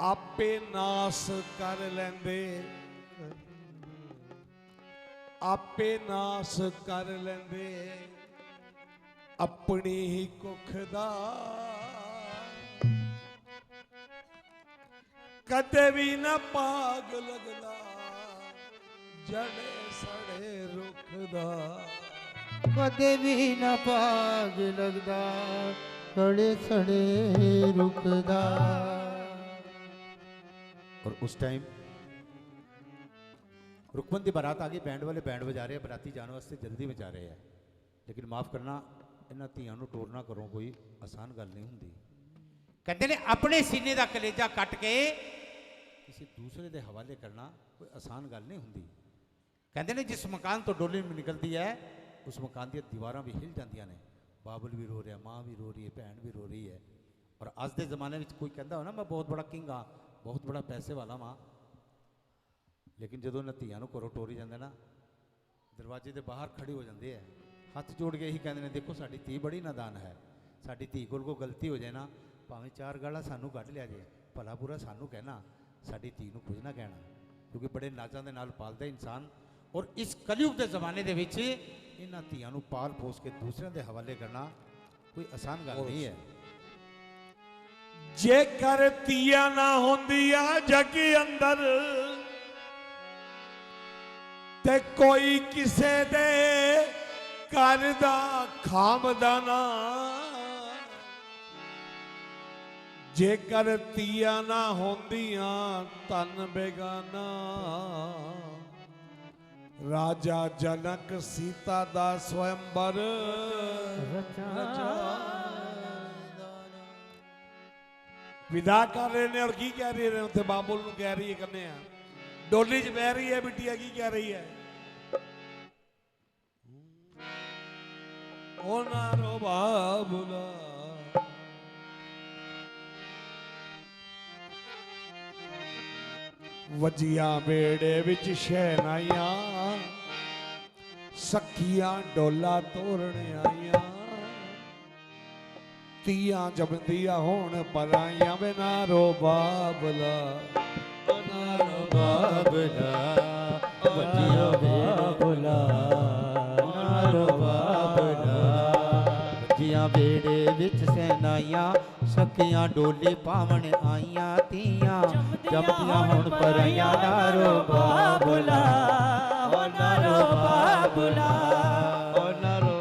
आपे नास कर लेंदे आपे नास कर लेंदे अपनी ही कुख दा कदे भी ना पाग लगदा जड़े सड़े रुख दा कदे भी ना पाग लगदा सड़े सड़े रुकदा। और उस टाइम रुकमन की बारात आ गई बैंड वाले बैंड बजा रहे हैं बराती जाने वास्ते जल्दी बजा रहे हैं लेकिन माफ़ करना इन्हां धीआं नूं टोरना घरों कोई आसान गल नहीं हुंदी कहते ने अपने सीने का कलेजा कट के किसी दूसरे के हवाले करना कोई आसान गल नहीं हुंदी कहते ने जिस मकान तो डोली निकलती है उस मकान दी दीवारां भी हिल जांदियां ने बाबल भी रो रहा माँ भी रो रही है भैन भी रो रही है और अज के जमाने में कोई कहता हो ना मैं बहुत बड़ा किंग हाँ बहुत बड़ा पैसे वाला मां लेकिन जो इन्होंने धीआं नूं घरों टोरी जाते ना दरवाजे के बाहर खड़े हो जाते हैं हथ जोड़ के यही कहते हैं देखो साडी धी बड़ी नादान है साडी धी कोल कोई गलती हो जाए ना भावें 4 गालां सानू कढ लिया जाए भला बुरा सानू कहना साडी धी नूं कुछ ना कहना क्योंकि बड़े नाजां दे नाल पालदा इंसान और इस कलयुग के जमाने दे विच इन्हां धीआं नूं पाल पोस के दूसरों के हवाले करना कोई आसान गल नहीं है जेकर तिया ना होंदिया जग अंदर ते कोई किसे दे घर दा खामदा ना जेकर तिया ना होंदिया तन बेगाना राजा जनक सीता दा स्वयंवर विदा कर रहे ने और की कह रही है उत्थे बाबुल नूं कह रही है कन्ने डोली च बह रही है बिटिया की कह रही है ओ नारो बाबुला वजिया बेड़े विच शहनाइयां सखियां डोला तोड़ने आईयां तियां जमदिया होण पराइयां वे नारो बाबला नारो बाबला वजिया बाबला नारो बाबला वजिया बेड़े विच सेनाइयां सखियां डोली पावण आईयां तियां जमदियां होण पराइयां नारो बाबला ओ नारो बाबला ओ नारो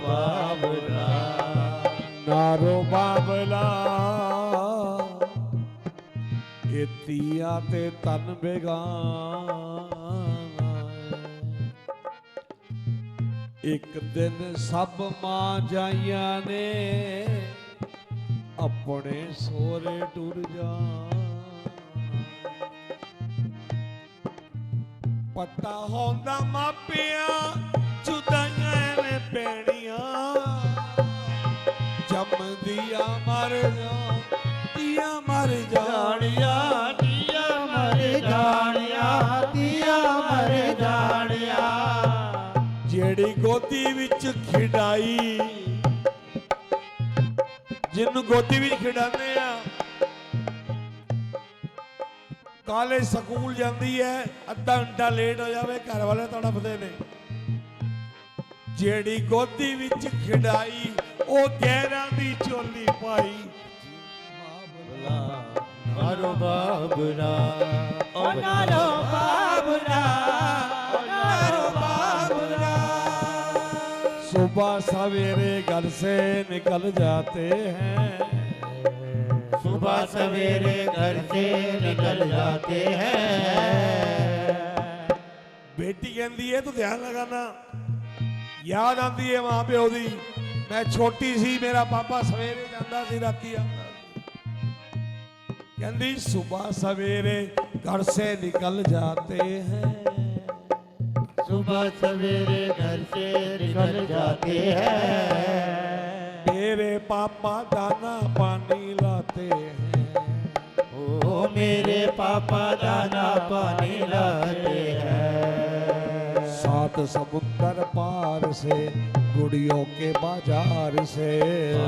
बाबला नारो बाबला ये तिया ते तन बेगाना एक दिन सब मां जाइया ने अपने सोरे टुर जा पता होंदा मापिया जुदाइयां ने पैणियां जमदिया मर जा तिया मर जानिया तिया मर जानिया तिया मर जानिया जेड़ी गोदी विच खिडाई जिन्नू गोदी विच खिडाने आ कॉलेज स्कूल जाती है अद्धा घंटा लेट हो जाए घर वाले तड़पते ने जेड़ी गोदी विच खिडाई ओ 11 दी चोली पाई नारो बाबला ओ नारो बाबला ओ सुबह सवेरे घर से निकल जाते हैं, सुबह सवेरे घर से निकल जाते हैं। बेटी कहती है तो ध्यान लगाना, याद आती है मां प्यो दी, मैं छोटी सी मेरा पापा सवेरे जाता सी राती आता सी। कहती सुबह सवेरे घर से निकल जाते हैं, सुबह सवेरे घर से निकल जाते हैं। मेरे पापा दाना पानी लाते हैं, ओ मेरे पापा दाना पानी लाते हैं। सात समुंदर पार से गुड़ियों के बाजार से,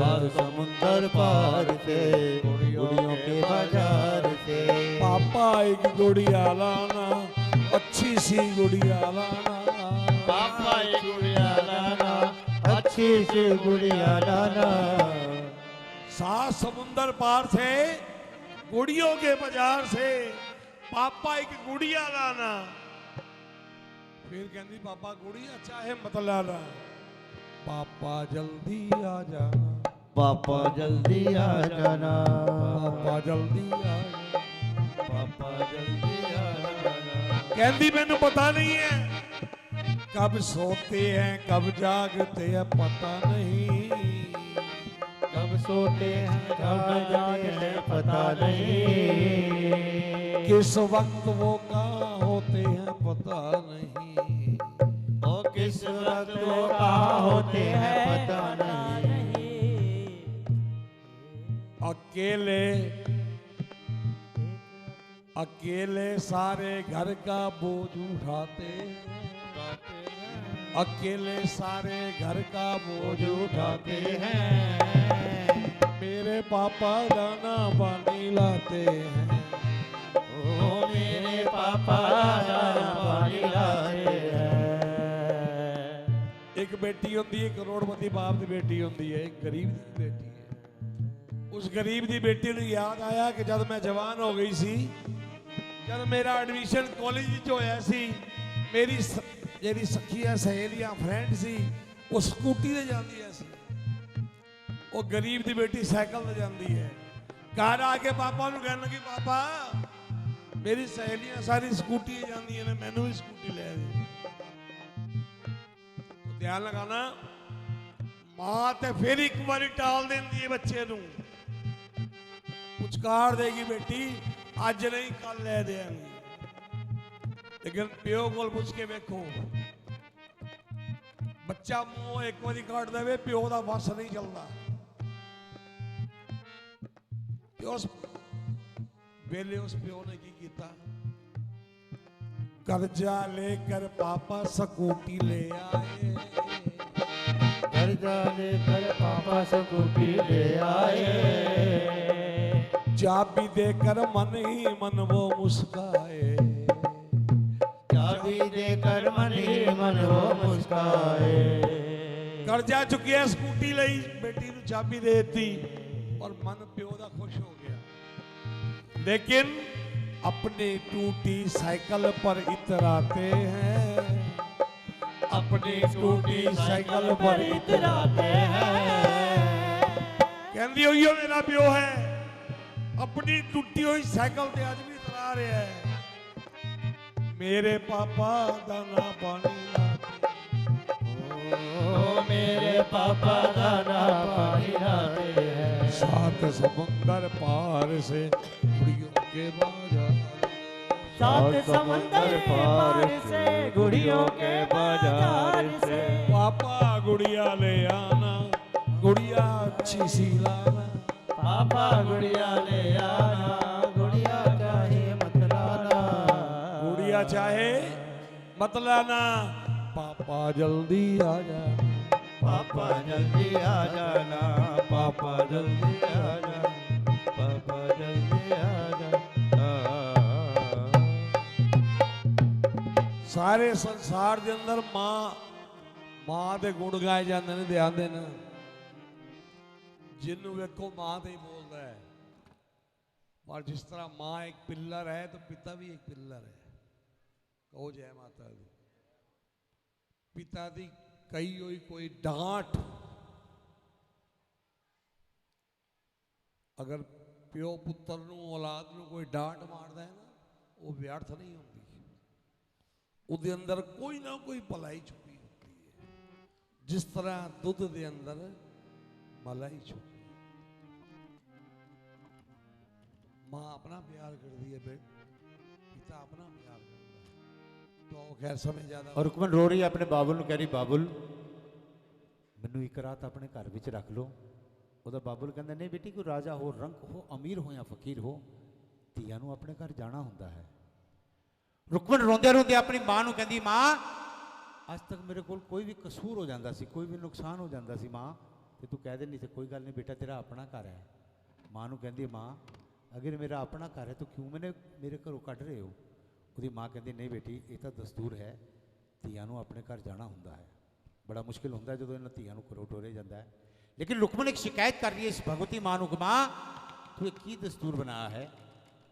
और समुंदर पार से गुड़ियों के बाजार से। पापा एक गुड़िया लाना, अच्छी सी गुड़िया लाना, पापा एक गुड़िया लाना, अच्छी सी गुड़िया लाना। सात समुंदर पार से गुड़ियों के बाजार से पापा एक गुड़िया लाना। फिर कहती पापा गुड़िया चाहे मत लाना, पापा जल्दी आ जाना, पापा जल्दी आ जाना, पापा जल्दी आ जाना, पापा जल्दी आ जाना। कहती मैंने पता नहीं है कब सोते हैं कब जागते हैं पता नहीं, कब सोते हैं कब जागते हैं पता नहीं। किस वक्त वो कहाँ होते हैं पता नहीं, ओ किस वक्त वो कहाँ होते हैं पता नहीं। अकेले अकेले सारे घर का बोझ उठाते हैं, अकेले सारे घर का बोझ उठाते हैं। मेरे पापा दाना पानी लाते हैं, ओ मेरे पापा दाना पानी लाते हैं। एक बेटी होती है करोड़पति बाप की बेटी होती है, एक गरीब की बेटी है। उस गरीब की बेटी ने याद आया कि जब मैं जवान हो गई सी, जब मेरा एडमिशन कॉलेज होया सी, मेरी ਜਿਹੜੀ ਸਖੀਆਂ ਸਹੇਲੀਆਂ ਫਰੈਂਡ ਸੀ ਉਹ ਸਕੂਟੀ ਤੇ ਜਾਂਦੀਆਂ ਸੀ, ਉਹ ਗਰੀਬ ਦੀ ਬੇਟੀ ਸਾਈਕਲ ਤੇ ਜਾਂਦੀ ਹੈ। ਘਰ ਆ ਕੇ ਪਾਪਾ ਨੂੰ ਕਹਿਣ ਲੱਗੀ ਪਾਪਾ ਮੇਰੀ ਸਹੇਲੀਆਂ ਸਾਰੀ ਸਕੂਟੀ ਤੇ ਜਾਂਦੀਆਂ ਨੇ, ਮੈਨੂੰ ਵੀ ਸਕੂਟੀ ਲੈ ਦੇ। ਧਿਆਨ ਲਗਾਣਾ, ਮਾਂ ਤੇ ਫਿਰ ਇੱਕ ਵਾਰੀ ਟਾਲ ਦਿੰਦੀ ਹੈ ਬੱਚੇ ਨੂੰ, ਪੁਚਕਾਰ ਦੇਗੀ ਬੇਟੀ ਅੱਜ ਨਹੀਂ ਕੱਲ ਲੈ ਦੇਵਾਂਗੀ। लेकिन प्यो को पुछ के वेखो, बच्चा मुंह एक बारी काट दे प्यो का वस नहीं चलता। उस वेले उस प्यो ने की कीता, कर्जा लेकर पापा स्कूटी ले आए, कर्जा लेकर पापा स्कूटी ले आए। चाबी देकर मन ही मन वो मुस्काए, चाबी देकर मन ही मन वो मुस्काए। कर्जा चुकिया स्कूटी लई, बेटी ਨੂੰ ਚਾਬੀ ਦੇ ਦਿੱਤੀ और मन प्यो ਦਾ खुश हो गया। लेकिन अपनी टूटी साइकिल पर इतराते हैं, अपनी टूटी साइकिल पर इतराते हैं। कहंदी होई मेरा प्यो है, अपनी टूटी हुई साइकिल ते आज भी इतरा रहा है। मेरे पापा दाना पानी लाते, ओ मेरे पापा दाना पानी लाते हैं। सात समुंदर पार से गुड़ियों के बाजार, सात समंदर पार से गुड़ियों के बाजार से। पापा गुड़िया ले आना, गुड़िया अच्छी सी लाना, पापा गुड़िया ले आना, गुड़िया चाहे मत लाना, गुड़िया चाहे मत लाना, पापा जल्दी आ जाना, पापा जल्दी आ जाना, पापा जल्दी आ जाना, पापा जल्दी आ जाना। सारे संसार के अंदर मां दे गुण गाए जाते हैं, ध्यान देना। जिन्हों वेखो मां ते ही बोलता है, और जिस तरह मां एक पिल्लर है तो पिता भी एक पिल्लर है। कहो जय माता दी। पिता दी कही हुई कोई डांट अगर प्यो पुत्र नूं औलाद नूं कोई डांट मारदा है ना वो व्यर्थ नहीं होती ਉਹਦੇ अंदर कोई ना कोई भलाई छुपी होती है जिस तरह दुध के अंदर मलाई छुपी माँ अपना प्यार करती है पिता अपना प्यार करता है तो खैर समय ज्यादा और रुकमन रो रही है अपने बाबुल ਨੂੰ कह रही बाबुल ਮੈਨੂੰ ਇੱਕ ਰਾਤ ਆਪਣੇ ਘਰ ਵਿੱਚ ਰੱਖ ਲਓ ਉਹਦਾ ਬਾਬੁਲ ਕਹਿੰਦਾ ਨਹੀਂ ਬੇਟੀ ਕੋਈ ਰਾਜਾ ਹੋ ਰੰਕ ਹੋ ਅਮੀਰ ਹੋ ਜਾਂ ਫਕੀਰ ਹੋ ਧੀਆਂ ਨੂੰ ਆਪਣੇ ਘਰ ਜਾਣਾ ਹੁੰਦਾ ਹੈ रुकमन रोंदे रोंदे अपनी मां ਨੂੰ ਕਹਿੰਦੀ ਮਾਂ ਅੱਜ ਤੱਕ ਮੇਰੇ ਕੋਲ ਕੋਈ ਵੀ ਕਸੂਰ ਹੋ ਜਾਂਦਾ ਸੀ ਕੋਈ ਵੀ ਨੁਕਸਾਨ ਹੋ ਜਾਂਦਾ ਸੀ ਮਾਂ ਤੇ ਤੂੰ ਕਹਿ ਦਿੰਦੀ ਸੀ ਕੋਈ ਗੱਲ ਨਹੀਂ ਬੇਟਾ ਤੇਰਾ ਆਪਣਾ ਘਰ ਹੈ ਮਾਂ ਨੂੰ ਕਹਿੰਦੀ ਮਾਂ ਅਗਰ ਮੇਰਾ ਆਪਣਾ ਘਰ ਹੈ ਤਾਂ ਕਿਉਂ ਮੇਰੇ ਘਰੋਂ ਕੱਢ ਰਹੇ ਹੋ ਉਹਦੀ ਮਾਂ ਕਹਿੰਦੀ ਨਹੀਂ ਬੇਟੀ ਇਹ ਤਾਂ ਦਸਤੂਰ ਹੈ ਧੀਆਂ ਨੂੰ ਆਪਣੇ ਘਰ ਜਾਣਾ ਹੁੰਦਾ ਹੈ ਬੜਾ ਮੁਸ਼ਕਿਲ ਹੁੰਦਾ ਜਦੋਂ ਇਹਨਾਂ ਧੀਆਂ ਨੂੰ ਘਰੋਂ ਟੋਰੇ ਜਾਂਦਾ ਹੈ ਲੇਕਿਨ ਰੁਕਮਨ ਇੱਕ ਸ਼ਿਕਾਇਤ ਕਰ ਰਹੀ ਹੈ ਇਸ ਭਗਵਤੀ ਮਾਂ ਨੂੰ ਕਿ ਮਾਂ ਤੂੰ ਇਹ ਕੀ ਦਸਤੂਰ ਬਣਾਇਆ ਹੈ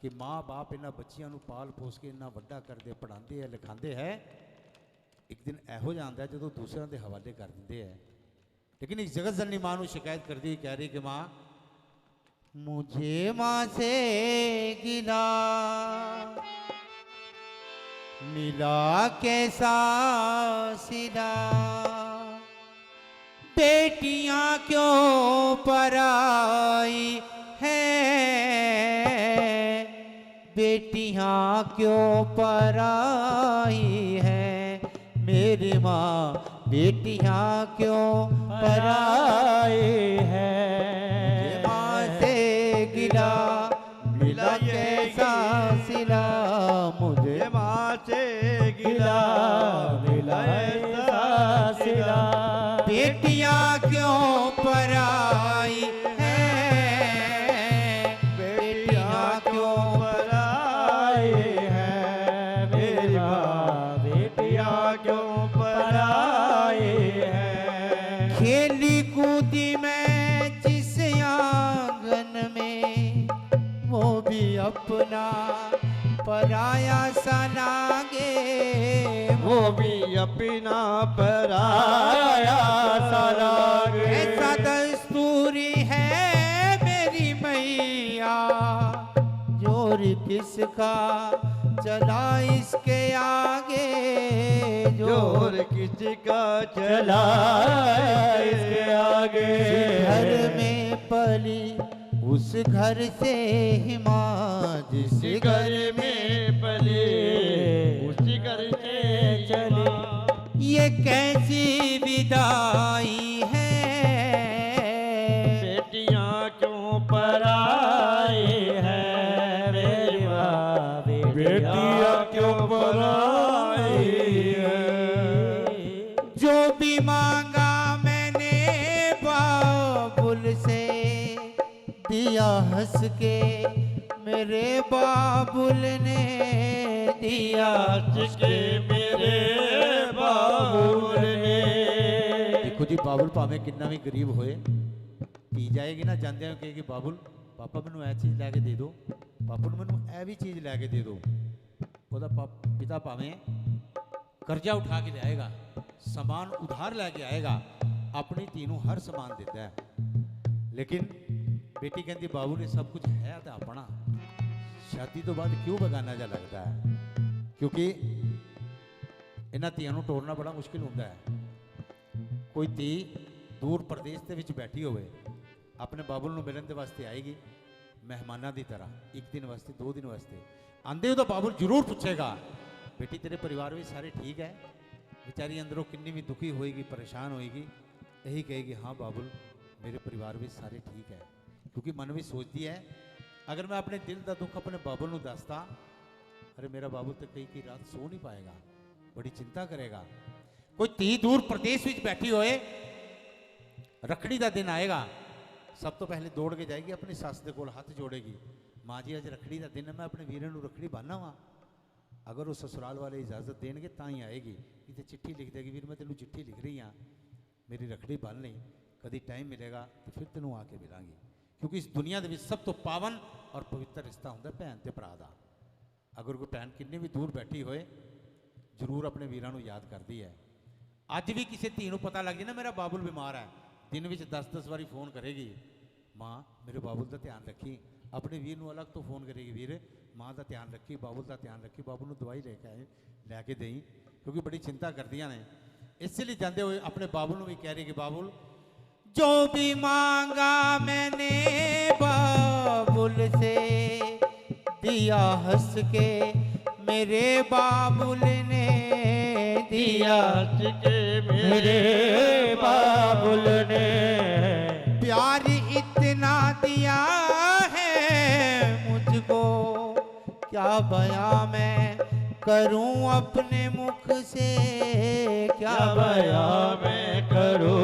कि माँ बाप इन्होंने बच्चियों को पाल पोस के इन्ना वड्डा करते पढ़ाते है लिखाते है एक दिन एहो जिहा आंदा जो दूसरों के हवाले कर देंगे है लेकिन एक जगत जननी माँ को शिकायत करती कह रही कि माँ मुझे माँ से गिला मिला कैसा सिला बेटियां क्यों पराई है बेटियां क्यों पराई है मेरी माँ बेटियां क्यों पराई है माँ से गिला मिला कैसा सिला मुझे माँ से गिला मिला कैसा सिला बेटियां क्यों पराई है बेटियां क्यों खेली कूदी मैं जिस आंगन में वो भी अपना पराया सा लागे वो भी अपना पराया सा लागे ऐसा दस्तूरी है मेरी मैया जोर किसका चला इसके आगे जोर किसका चला इसके आगे घर में पली उस घर से ही माँ जिस घर में पली उस घर से चली ये कैसी विदाई है बेटियां क्यों पराई है मेरी माँ बेटियां क्यों पराई है जो भी मांगा मैंने बाबुल से दिया हंस के मेरे बाबुल ने दिया हंस के मेरे बाबुल ने देखो जी बाबुल भावें कितना भी गरीब होए धी जाएगी ना जाते हैं कहेगी बाबुल पापा मैनू ए चीज़ लैके दे दो बाबुल मैनू ए भी चीज़ लैके दे दो ਉਹਦਾ पिता भावें कर्जा उठा के लियाएगा समान उधार लैके आएगा अपनी धी नूं हर समान देता है लेकिन बेटी कहती बाबू ने सब कुछ है तो अपना शादी तो बाद क्यों बेगाना जा लगता है क्योंकि इन्हां धीआं नूं टोरना बड़ा मुश्किल होता है कोई धी दूर प्रदेश के विच बैठी होवे अपने बाबुल नूं मिलन दे वास्ते आएगी मेहमानां दी तरह एक दिन वास्ते 2 दिन वास्ते आंदे हो तो बाबुल जरूर पूछेगा बेटी तेरे परिवार में सारे ठीक है बेचारी अंदरों किन्नी भी दुखी होएगी परेशान होएगी यही कहेगी हाँ बाबुल मेरे परिवार में सारे ठीक है क्योंकि मन में सोचती है अगर मैं अपने दिल का दुख अपने बाबुल नूं दसदा अरे मेरा बाबुल तो कई रात सो नहीं पाएगा बड़ी चिंता करेगा कोई धी दूर प्रदेश में बैठी होए रखड़ी का दिन आएगा सब तो पहले दौड़ के जाएगी अपनी सस के कोल हाथ जोड़ेगी माँ जी अज रखड़ी का दिन है मैं अपने वीर नूं रखड़ी बन्ना वा अगर वो ससुराल वाले इजाजत देंगे तो ही आएगी नहीं तो चिट्ठी लिख देगी वीर मैं तेनों चिट्ठी लिख रही हाँ मेरी रखड़ी बन ली कभी टाइम मिलेगा तो फिर तेनों आके मिलांगी क्योंकि इस दुनिया के सब तो पावन और पवित्र रिश्ता होंगे भैन ते भरा दा अगर कोई भैन किन्नी भी दूर बैठी होए जरूर अपने वीरां नूं याद करती है ਅੱਜ ਵੀ ਕਿਸੇ ਧੀ ਨੂੰ ਪਤਾ ਲੱਗ ਜੇ ਨਾ ਮੇਰਾ ਬਾਬੁਲ ਬਿਮਾਰ ਹੈ, ਦਿਨ ਵਿੱਚ 10-10 ਵਾਰੀ ਫੋਨ ਕਰੇਗੀ, ਮਾਂ ਮੇਰੇ ਬਾਬੁਲ ਦਾ ਧਿਆਨ ਰੱਖੀ। ਆਪਣੇ ਵੀਰ ਨੂੰ ਅਲੱਗ ਤੋਂ ਫੋਨ ਕਰੇਗੀ, ਵੀਰ ਮਾਂ ਦਾ ਧਿਆਨ ਰੱਖੀ, ਬਾਬੁਲ ਦਾ ਧਿਆਨ ਰੱਖੀ, ਬਾਬੁਲ ਨੂੰ ਦਵਾਈ ਲੈ ਕੇ ਦੇਈ, ਕਿਉਂਕਿ ਬੜੀ ਚਿੰਤਾ ਕਰਦੀਆਂ ਨੇ। ਇਸ ਲਈ ਜਾਂਦੇ ਹੋਏ ਆਪਣੇ बाबुल ਨੂੰ भी कह रही कि बाबुल जो भी मांगा मैंने बाबुल से दिया हंस के, मेरे बाबुल ने दिया हंस के मेरे बाबुल ने प्यार इतना दिया है मुझको, क्या बयां मैं करूं अपने मुख से, क्या बया मैं करूं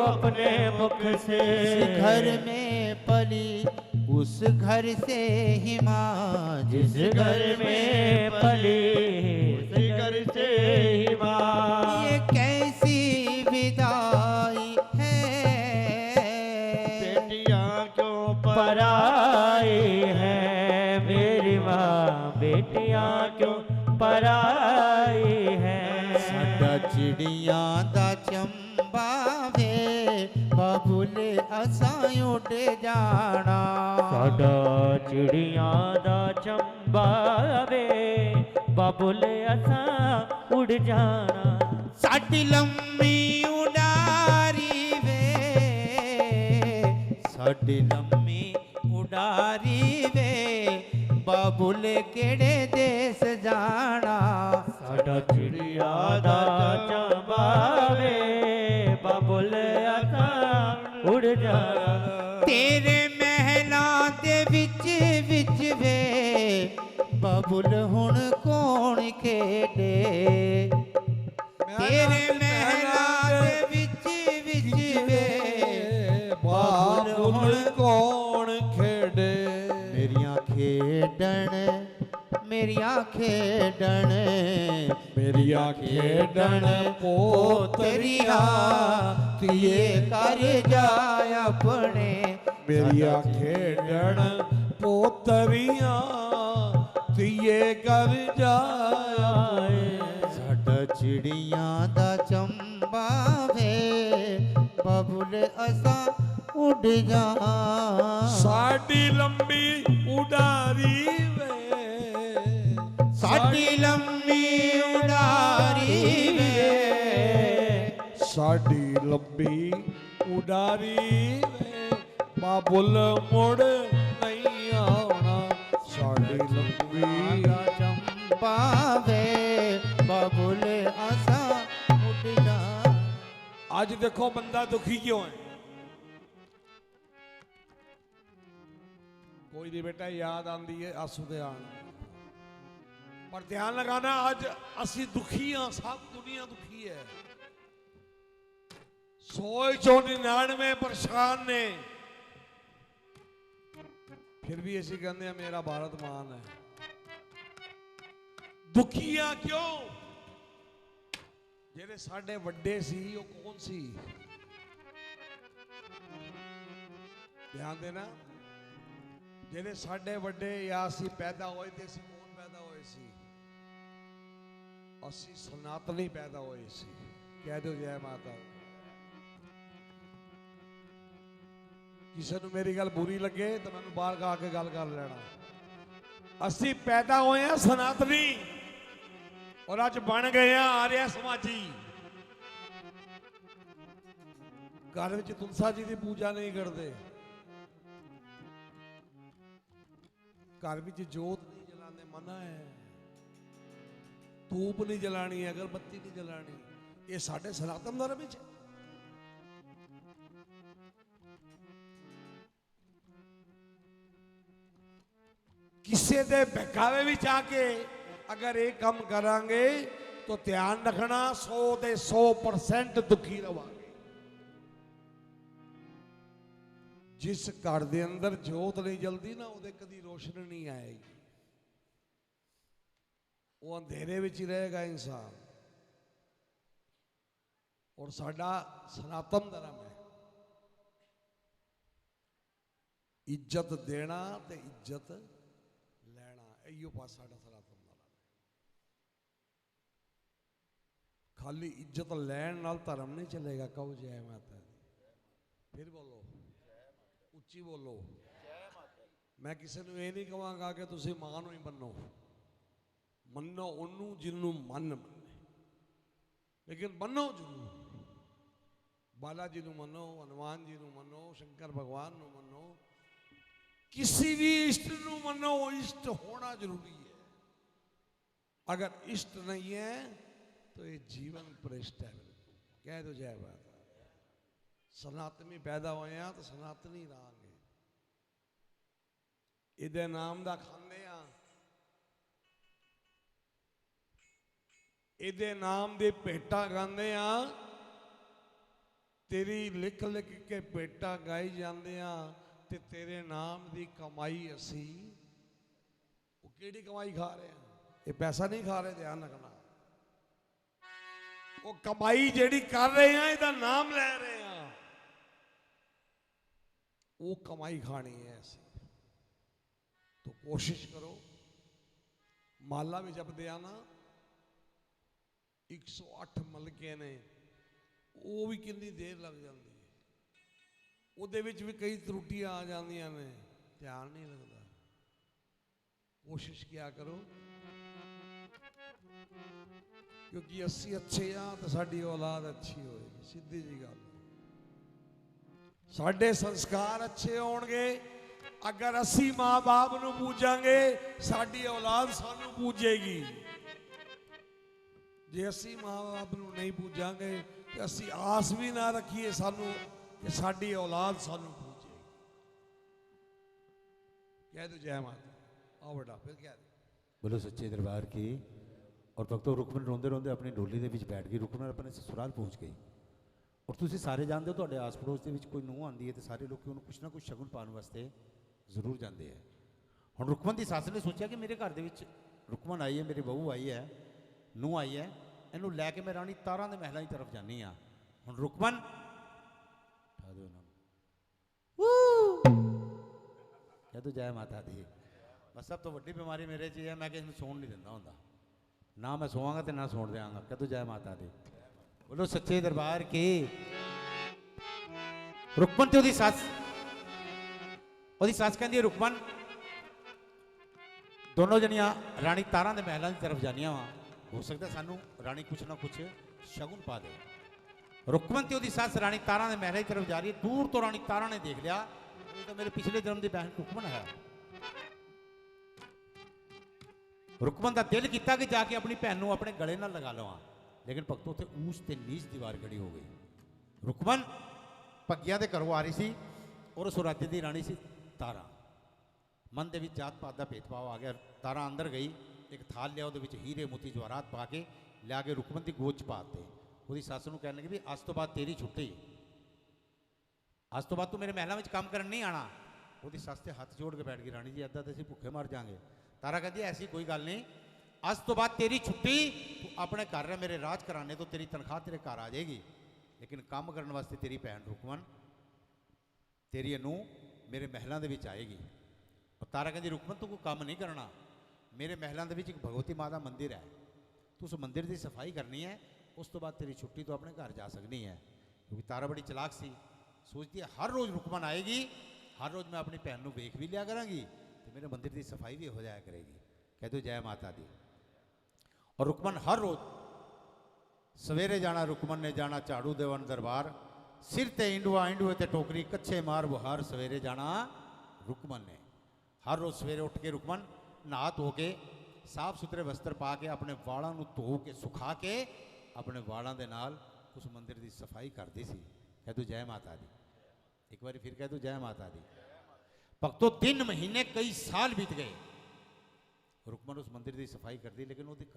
अपने मुख से। जिस घर में पली उस घर से ही माँ, जिस घर में पली उस घर से ही माँ। ये कैसी विदाई है, बेटियां क्यों पराई है मेरी माँ, बेटियां क्यों पराई है। साडा चिड़ियां दा चंबा वे बाबुल असां उड़ जाना, साडा चिड़ियां दा चंबा वे बाबुल असां उड़ जाना। साडी लम्मी उडारी वे, साडी लम्मी उडारी वे बाबुल केड़े देश जाना, साडा चिड़िया दा चंबा वे बाबुल असां उड़ जाना। तेरे महलां दे विच वे बाबुल हुण कौन खेडे, तेरे महलां दे विच वे बाबुल हुण कौन खेडे। मेरियां खेडण मेरियां खेडण मेरिया खेडण पोतरिया तिए कर जाय अपने, मेरिया खेडण पोतरिया तिए कर जाए। साडा चिड़ियां दा चंबा वे बाबुल असां उड़ जा। साडी लंबी उडारी वे, साडी लंबी उडारी वे, साडी लंबी उडारी वे बाबुल मुड़ नहीं आना। साडी लंबी दा चंबा वे बाबुल असां उड़ जा। आज देखो बंदा दुखी क्यों है? कोई नहीं बेटा, याद आंदी है आंसू दे आन, पर ध्यान लगाना आज असी दुखी हाँ, सब दुनिया दुखी है। 199 परेशान ने, फिर भी ऐसी कहते हैं मेरा भारत महान है। दुखिया क्यों? जेरे साडे वड्डे सी वो कौन सी? ध्यान देना, जेरे साडे वड्डे या असी पैदा होए थे, असी कौन पैदा होए सी? असी सनातनी पैदा होए सी। कह दो जय माता। किसी को मेरी गल बुरी लगे तो मैं बाहर का आके गल कर लेना। असी पैदा होए हैं सनातनी और अज बन गए हैं आर्य समाजी। घर में तुलसा जी की पूजा नहीं करते, घर में जोत नहीं जलाने मना है, धूप नहीं जलानी है, अगरबत्ती नहीं जलानी। ये साढ़े सनातन धर्म में किसी दे बहकावे भी आके अगर एक काम करांगे तो ध्यान रखना 100% दुखी रवांगे। जिस घर दे अंदर जोत नहीं जलती ना उदे कदी रोशनी नहीं आएगी, वो अंधेरे में ही रहेगा इंसान। और साडा सनातन धर्म है इज्जत देना ते इज्जत लेना, इहो पास साडा सनातन धर्म है। खाली इज्जत लैन नाल धर्म नहीं चलेगा। कहो जय माता दी, फिर बोलो, उच्ची बोलो। मैं किसी को ये नहीं कहांगा कि तुसी मां नूं ही मन्नो, मन्नो उन्नू जिन्नू मन मन्ने, लेकिन मन्नो जरूर। बालाजी नूं मन्नो, हनुमान जी नूं मन्नो, शंकर भगवान नूं मन्नो, किसी भी इष्ट नूं मन्नो। इष्ट होना जरूरी है। अगर इष्ट नहीं है तो ये जीवन भ्रष्ट है। कह दो जय माता। सनातनी पैदा होए हैं तो सनातनी रहांगे। इहदे नाम दा खांदे आ, इहदे नाम दे भेटा गांदे आ, तेरी लिख लिख के भेटा गाई जांदे आ, ते तेरे नाम दी कमाई असी वो केड़ी कमाई खा रहे हैं? ये पैसा नहीं खा रहे, ध्यान रखना। वो कमाई जेड़ी कर रहे हैं, इहदा नाम ले रहे हैं, वो कमाई खानी है ऐसी। तो कोशिश करो। माला भी जब दिया ना 108 मलके ने, वो भी कितनी देर लग जाती है। ਉਹਦੇ ਵਿੱਚ भी कई त्रुटियां आ जांदियां ने, ध्यान नहीं लगता। कोशिश क्या करो, क्योंकि असी अच्छे हाँ तो साडी औलाद अच्छी होएगी। सीधी जी गल। साडे संस्कार अच्छे होणगे। अगर असी माँ बाप नूं पूजांगे, साडी औलाद सानू पूजेगी। जे असी माँ बाप नूं नहीं पूजांगे तो असी आस भी ना रखिए सानू कि साडी औलाद सानू पूजेगी। कह दो जय माता। आओ बेटा, फिर कह दो। बोलो सच्चे दरबार की। और भक्तों, रुकमन रोंदे रोंदे अपनी डोली ਦੇ ਵਿੱਚ बैठ गई। रुकमन अपने ससुराल पहुंच गई। और तुसीं सारे जानते हो, ਤੁਹਾਡੇ ਆਸ ਪੜੋਸ ਦੇ ਵਿੱਚ ਕੋਈ ਨੂੰਹ ਆਉਂਦੀ ਹੈ ਤੇ ਸਾਰੇ ਲੋਕੀ ਉਹਨੂੰ ਕੁਛ ਨਾ ਕੁਛ ਸ਼ਗਨ ਪਾਉਣ ਵਾਸਤੇ ਜ਼ਰੂਰ ਜਾਂਦੇ ਹੈ। ਹੁਣ ਰੁਕਮਨ ਦੀ ਸੱਸ ਨੇ ਸੋਚਿਆ ਕਿ ਮੇਰੇ ਘਰ ਦੇ ਵਿੱਚ ਰੁਕਮਨ ਆਈ ਹੈ, ਮੇਰੀ ਬਹੂ ਆਈ ਹੈ, ਨੂੰਹ ਆਈ ਹੈ, ਇਹਨੂੰ ਲੈ ਕੇ ਮੈਂ ਰਾਣੀ ਤਾਰਾਂ ਦੇ ਮਹਿਲਾਂ ਦੀ ਤਰਫ ਜਾਨੀ ਆ। ਹੁਣ ਰੁਕਮਨ ਠਾ ਦਿਓ ਇਹਨਾਂ ਨੂੰ, ਕਹਿ ਦੋ ਜੈ ਮਾਤਾ ਦੀ। ਬਸ ਸਭ ਤੋਂ ਵੱਡੀ ਬਿਮਾਰੀ ਮੇਰੇ 'ਚ ਇਹ ਹੈ, ਮੈਂ ਕਿਸੇ ਨੂੰ ਸੌਣ ਨਹੀਂ ਦਿੰਦਾ ਹੁੰਦਾ। ਨਾ ਮੈਂ ਸੋਵਾਂਗਾ ਤੇ ਨਾ ਸੌਣ ਦਿਆਂਗਾ। ਕਹਿ ਦੋ ਜੈ ਮਾਤਾ ਦੀ। बोलो सच्चे दरबार की। रुकमन ते ओदी सस कहती है, रुकमन दोनों जनियां रानी तारा दे महलों की तरफ जानिया वा, हो सकता सानू रानी कुछ ना कुछ शगुन पा दे। रुकमन ते ओदी सस रानी तारा दे महलों की तरफ जा रही है। दूर तो रानी तारा ने देख लिया, ये तो मेरे पिछले जन्म की बहन रुकमन है। रुकमन का दिल किया कि जाके अपनी भैन नूं अपने गले नाल लगा लवां, लेकिन भगतों उत्थे ऊंच ते नीच दीवार खड़ी हो गई। रुकमन भग्गिया के घरों आ रही सी और उस राज्य की रानी सी तारा। मन के जात पात का भेदभाव आ गया। तारा अंदर गई, एक थाल लिया, उहदे विच हीरे मोती जवाहरात पा के लिया के रुकमन की गोद च पाते। उसकी सस नूं कहण लगी भी अज तो बाद तेरी छुट्टी, अज तो बाद तू मेरे महलों में काम करन नहीं आना। उसकी सस ते हथ जोड़ के बैठ गई, रानी जी इदां तो असीं भुखे मर जाएंगे। तारा कहती ऐसी कोई गल नहीं, अज तो बाद तेरी छुट्टी, तू अपने घर रह, मेरे राज कराने तो तेरी तनख्वाह तेरे घर आ जाएगी, लेकिन काम करने वास्ते तेरी भैन रुकमन, तेरी नूं मेरे महलों के आएगी। और तारा कहती रुकमन तू कोई काम नहीं करना, मेरे महलों के एक भगवती माँ का मंदिर है, तू उस मंदिर की सफाई करनी है, उस तो बाद तेरी छुट्टी तो अपने घर जा सकनी है। क्योंकि तारा बड़ी चलाक सी, सोचती है हर रोज़ रुकमन आएगी, हर रोज़ मैं अपनी भैन को वेख भी लिया करांगी तो मेरे मंदिर की सफाई भी हो जाया करेगी। कह दो जय माता दी। और रुकमन हर रोज सवेरे जाना, रुकमन ने जाना झाड़ू देवन दरबार, सिर ते इंडुआ इंडुए ते टोकरी, कच्चे मार बुहार, सवेरे जाना रुकमन ने। हर रोज सवेरे उठ के रुकमन नहा धो के साफ सुथरे वस्त्र पा के अपने वालों को धो के सुखा के अपने वालों के नाल उस मंदिर की सफाई करती सी। कह दो जय माता दी। एक बार फिर कह दो जय माता दी। भक्तों, दिन महीने कई साल बीत गए, रुकमन उस मंदिर की सफाई करती, लेकिन वो घर